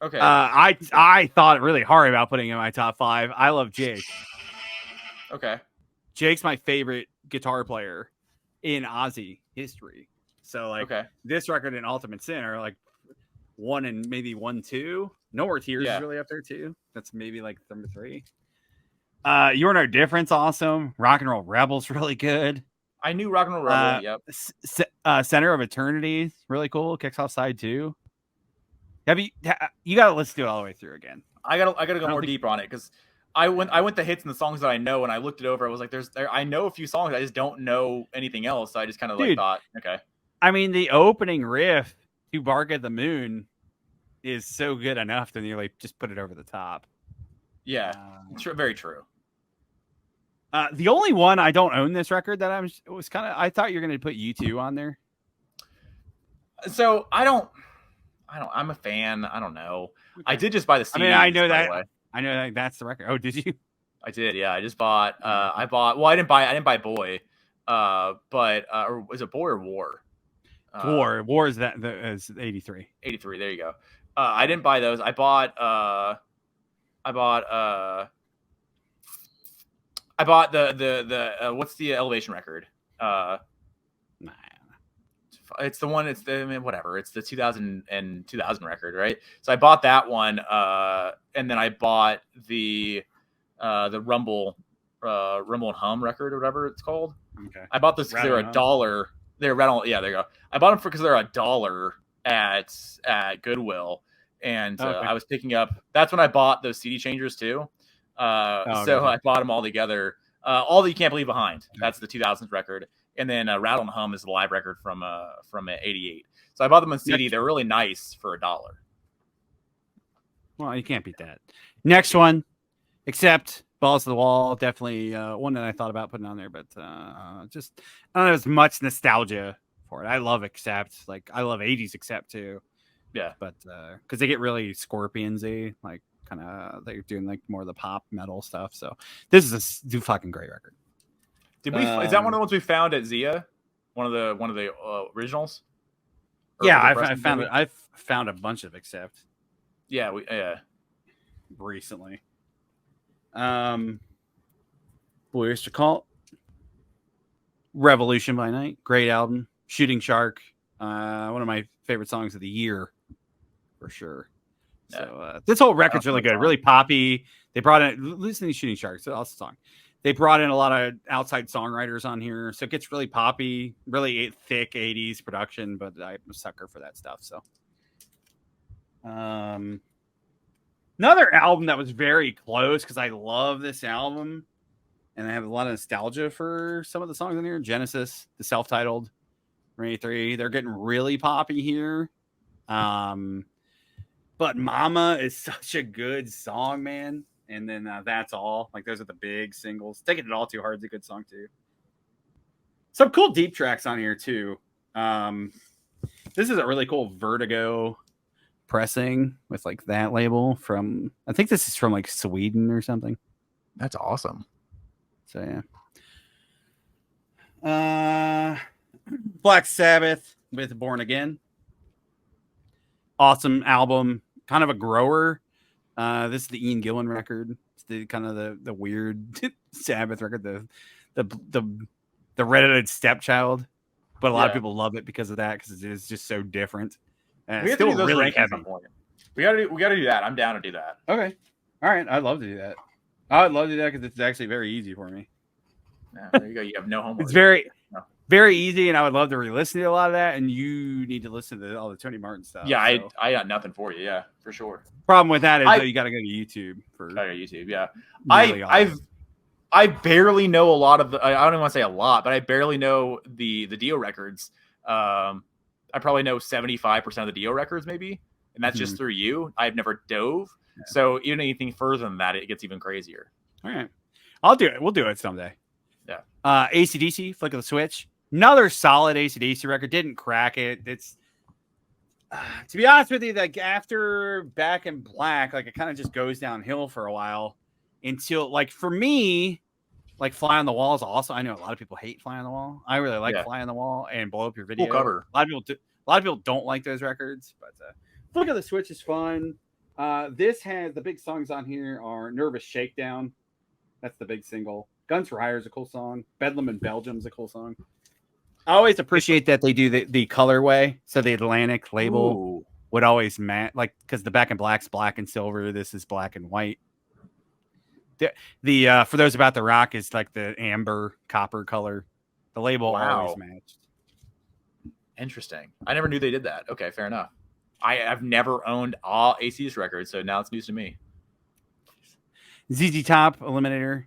I thought really hard about putting it in my top 5. I love Jake. Okay. Jake's my favorite guitar player in Ozzy history. So like this record and Ultimate Sin are like 1 and maybe 1, 2. No More Tears is really up there too. That's maybe like number 3. You're No Difference, awesome. Rock and Roll Rebel's really good. I knew Rock and Roll Rebel. Yep. Center of Eternity, really cool. Kicks off side 2. You got to listen to it all the way through again. I gotta go more deeper on it because I went the hits and the songs that I know, and I looked it over. I was like, I know a few songs, I just don't know anything else. So I just kind of like thought, okay. I mean, the opening riff to Bark at the Moon is so good enough to nearly just put it over the top. Yeah, very true. The only one I don't own this record that I thought you were going to put U2 on there. So I don't. I'm a fan. I don't know. Okay. I did just buy the CD. I mean, I know that that's the record. Oh, did you? I did. Yeah, I just bought. Well, I didn't buy Boy. But or was it Boy or War? War is is 83. 83. There you go. I didn't buy those. I bought the what's the Elevation record? It's the one. It's the whatever. It's the 2000 record, right? So I bought that one, and then I bought the Rumble and Hum record or whatever it's called. Okay. I bought this because they were $1. They're Rattle. Yeah, there you go. I bought them because they're $1 at Goodwill, and I was picking up. That's when I bought those CD changers too. So I bought them all together. All That You Can't Leave Behind. That's the 2000s record. And then Rattle and Hum is the live record from '88. So I bought them on CD. They're really nice for $1. Well, you can't beat that. Next one, Accept, Balls to the Wall. Definitely one that I thought about putting on there, but just I don't know as much nostalgia for it. I love Accept. Like I love '80s Accept too. Yeah, but because they get really Scorpions-y, like kind of they're doing like more of the pop metal stuff. So this is a fucking great record. Did we? Is that one of the ones we found at Zia? One of the originals? Yeah, I found it. I've found a bunch of Accept. Yeah, recently. Blue Oyster Cult, Revolution by Night, great album. Shooting Shark, one of my favorite songs of the year, for sure. Yeah. So this whole record's really good, really poppy. They brought in listen to Shooting Shark, it's an awesome song. They brought in a lot of outside songwriters on here, so it gets really poppy, really thick 80s production, but I'm a sucker for that stuff. So another album that was very close because I love this album and I have a lot of nostalgia for some of the songs in here. Genesis, the self-titled, 23, they're getting really poppy here. But Mama is such a good song, man. And then That's All. Like, those are the big singles. Taking It All Too Hard is a good song, too. Some cool deep tracks on here, too. This is a really cool Vertigo pressing with, like, that label from... I think this is from, like, Sweden or something. That's awesome. So, yeah. Black Sabbath with Born Again. Awesome album. Kind of a grower. This is the Ian Gillan record. It's the kind of the weird Sabbath record, the redheaded stepchild. But a lot of people love it because of that, because it is just so different. And we have to do those really heavy. We gotta do that. I'm down to do that. Okay. All right. I'd love to do that. I would love to do that because it's actually very easy for me. There you go. You have no homework. It's very easy, and I would love to re-listen to a lot of that. And you need to listen to all the Tony Martin stuff. Yeah, so. I got nothing for you. Yeah, for sure. Problem with that is though, you got to go to YouTube for. YouTube, yeah. I barely know a lot of the. I don't even want to say a lot, but I barely know the Dio records. I probably know 75% of the Dio records, maybe, and that's just through you. I've never dove, so even anything further than that, it gets even crazier. All right, I'll do it. We'll do it someday. Yeah. AC/DC, Flick of the Switch. Another solid AC/DC record. Didn't crack it. It's to be honest with you, like after Back in Black, like it kind of just goes downhill for a while until, like, for me, like Fly on the Wall is also. I know a lot of people hate Fly on the Wall. I really like Fly on the Wall and Blow Up Your Video. Cool cover. A lot of people don't like those records, but Flick of the Switch is fun. This has the big songs on here are Nervous Shakedown. That's the big single. Guns for Hire is a cool song. Bedlam in Belgium is a cool song. I always appreciate that they do the colorway. So the Atlantic label would always match, like, because the Back in Black's black and silver. This is black and white. The For Those About the Rock is like the amber copper color. The label always matched. Interesting. I never knew they did that. Okay, fair enough. I've never owned all AC's records, so now it's news to me. ZZ Top, Eliminator.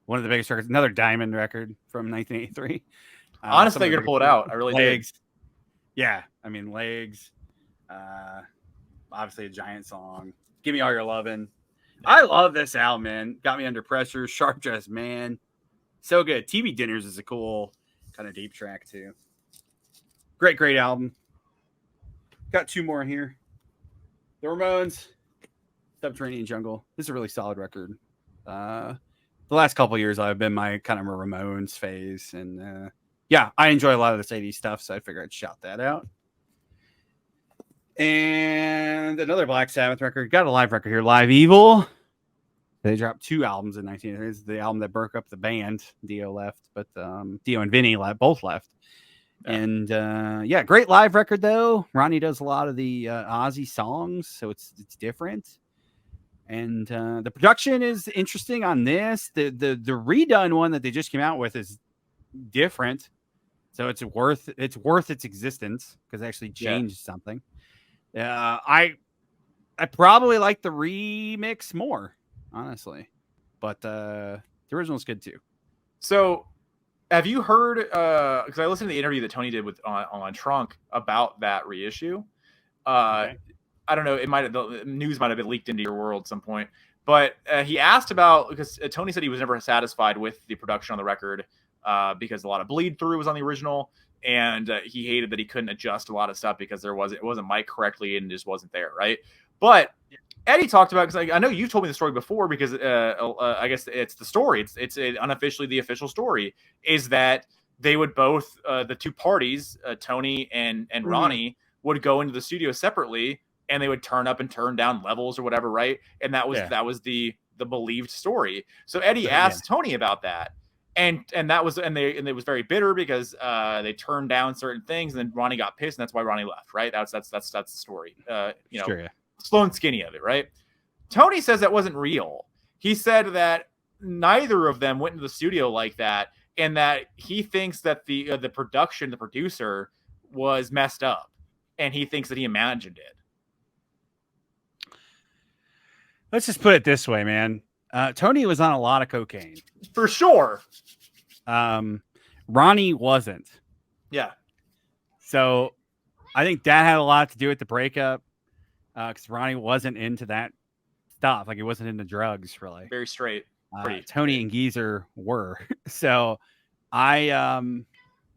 One of the biggest records. Another diamond record from 1983. Honestly, you're going to pull it out. I really Legs. did. Yeah, I mean, Legs. Obviously, a giant song. Give Me All Your Lovin'. I love this album, man. Got Me Under Pressure. Sharp Dressed Man. So good. TV Dinners is a cool kind of deep track, too. Great album. Got two more in here. The Ramones. Subterranean Jungle. This is a really solid record. The last couple of years, I've been my kind of a Ramones phase. And I enjoy a lot of this 80s stuff, so I figured I'd shout that out. And another Black Sabbath record. Got a live record here. Live Evil. They dropped two albums in 1980. This is the album that broke up the band. Dio left, but Dio and Vinny both left. And great live record though. Ronnie does a lot of the Ozzy songs, so it's different. And the production is interesting on this. The redone one that they just came out with is different, so it's worth its existence because it actually changed something. I probably like the remix more, honestly, but the original is good too. So, have you heard? Because I listened to the interview that Tony did with on Trunk about that reissue. Okay. I don't know. The news might have been leaked into your world at some point, but he asked about, because Tony said he was never satisfied with the production on the record because a lot of bleed through was on the original, and he hated that he couldn't adjust a lot of stuff because it wasn't mic'd correctly and just wasn't there, right? But Eddie talked about, because I know you've told me the story before, because I guess it's the story. It's unofficially the official story is that they would both the two parties, Tony and Ronnie, would go into the studio separately. And they would turn up and turn down levels or whatever, right? And that was the believed story. So Eddie asked Tony about that, and it was very bitter because they turned down certain things, and then Ronnie got pissed, and that's why Ronnie left, right? That's the story. Slow and skinny of it, right? Tony says that wasn't real. He said that neither of them went into the studio like that, and that he thinks that the producer was messed up, and he thinks that he imagined it. Let's just put it this way, man. Tony was on a lot of cocaine. For sure. Ronnie wasn't. Yeah. So I think that had a lot to do with the breakup because Ronnie wasn't into that stuff. Like, he wasn't into drugs, really. Very straight. Tony and Geezer were. So I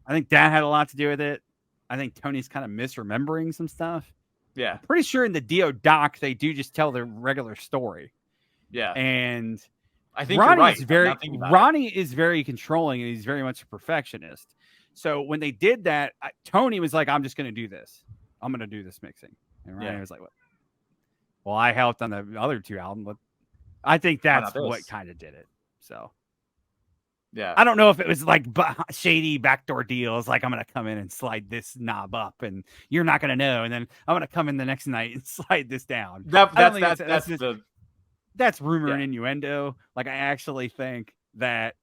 think that had a lot to do with it. I think Tony's kind of misremembering some stuff. Yeah. I'm pretty sure in the Dio doc, they do just tell the regular story. Yeah. And I think Ronnie is very controlling, and he's very much a perfectionist. So when they did that, Tony was like, I'm just going to do this. I'm going to do this mixing. And Ronnie was like, what? Well, I helped on the other two albums, but I think that's what kind of did it. So. Yeah, I don't know if it was like shady backdoor deals, like I'm going to come in and slide this knob up and you're not going to know. And then I'm going to come in the next night and slide this down. That's rumor and innuendo. Like, I actually think that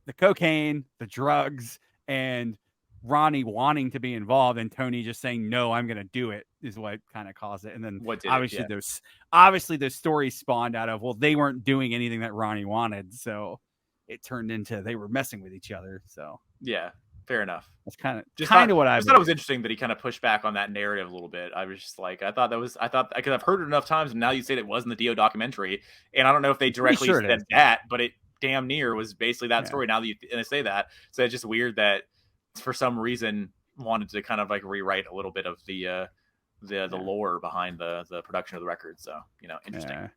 the cocaine, the drugs, and Ronnie wanting to be involved, and Tony just saying, no, I'm going to do it, is what kind of caused it. And then obviously those stories spawned out of, well, they weren't doing anything that Ronnie wanted. So it turned into they were messing with each other. So yeah, fair enough. That's kind of what I thought it was interesting that he kind of pushed back on that narrative a little bit. I was just like, I thought because I've heard it enough times, and now you say it was in the Dio documentary, and I don't know if they directly said that, but it damn near was basically that story. Now that you say that, so it's just weird that for some reason wanted to kind of like rewrite a little bit of the lore behind the production of the record. So, interesting.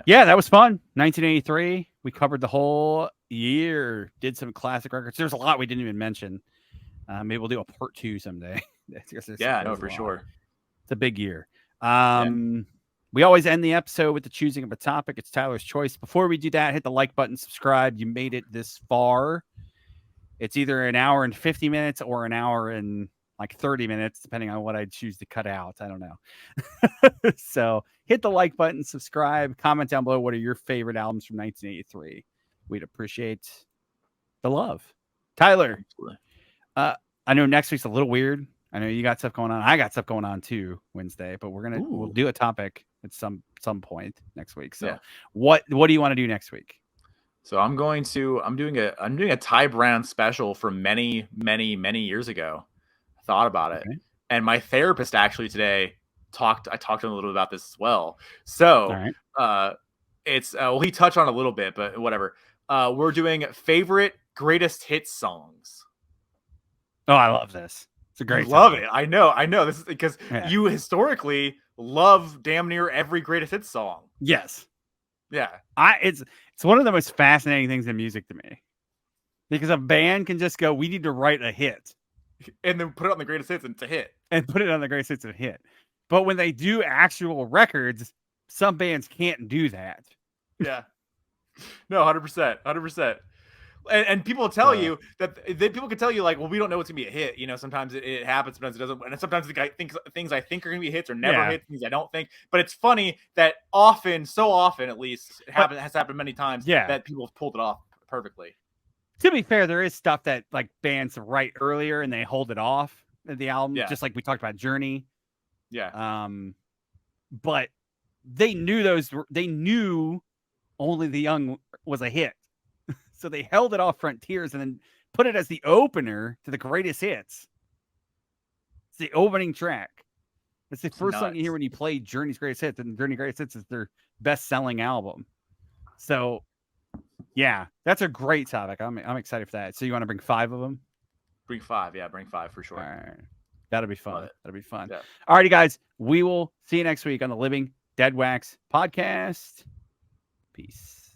Yeah, that was fun. 1983. We covered the whole year. Did some classic records. There's a lot we didn't even mention. Maybe we'll do a part 2 someday. Yeah, no, for sure. It's a big year. We always end the episode with the choosing of a topic. It's Tyler's choice. Before we do that, hit the like button, subscribe. You made it this far. It's either an hour and 50 minutes or an hour and like 30 minutes, depending on what I choose to cut out. I don't know. So hit the like button, subscribe, comment down below. What are your favorite albums from 1983? We'd appreciate the love. Tyler, I know next week's a little weird. I know you got stuff going on. I got stuff going on too Wednesday, but we'll do a topic at some point next week. So what do you want to do next week? So I'm doing a Ty Brown special from many, many, many years ago. I thought about it. And my therapist actually today I talked to him a little bit about this as well. So it's he touched on it a little bit, but whatever. We're doing favorite greatest hits songs. Oh, I love this. It's a great love it. I know. This is because you historically love damn near every greatest hits song. Yes. Yeah. It's one of the most fascinating things in music to me. Because a band can just go, we need to write a hit. And then put it on the greatest hits and it's a hit. And put it on the greatest hits and hit. But when they do actual records, some bands can't do that. Yeah. No, 100%. 100%. And people tell you that people can tell you like, well, we don't know what's gonna be a hit. Sometimes it happens, sometimes it doesn't. And sometimes things I think are gonna be hits or never hits, things I don't think. But it's funny that so often at least, has happened many times that people have pulled it off perfectly. To be fair, there is stuff that like bands write earlier and they hold it off at the album, just like we talked about Journey. Yeah. But they knew Only the Young was a hit. So they held it off Frontiers and then put it as the opener to the greatest hits. It's the opening track. It's the first song you hear when you play Journey's Greatest Hits, and Journey's Greatest Hits is their best-selling album. So, yeah, that's a great topic. I'm excited for that. So you want to bring 5 of them? Bring 5, bring 5 for sure. All right. That'll be fun. That'll be fun. Yeah. All righty, guys. We will see you next week on the Living Deadwax podcast. Peace.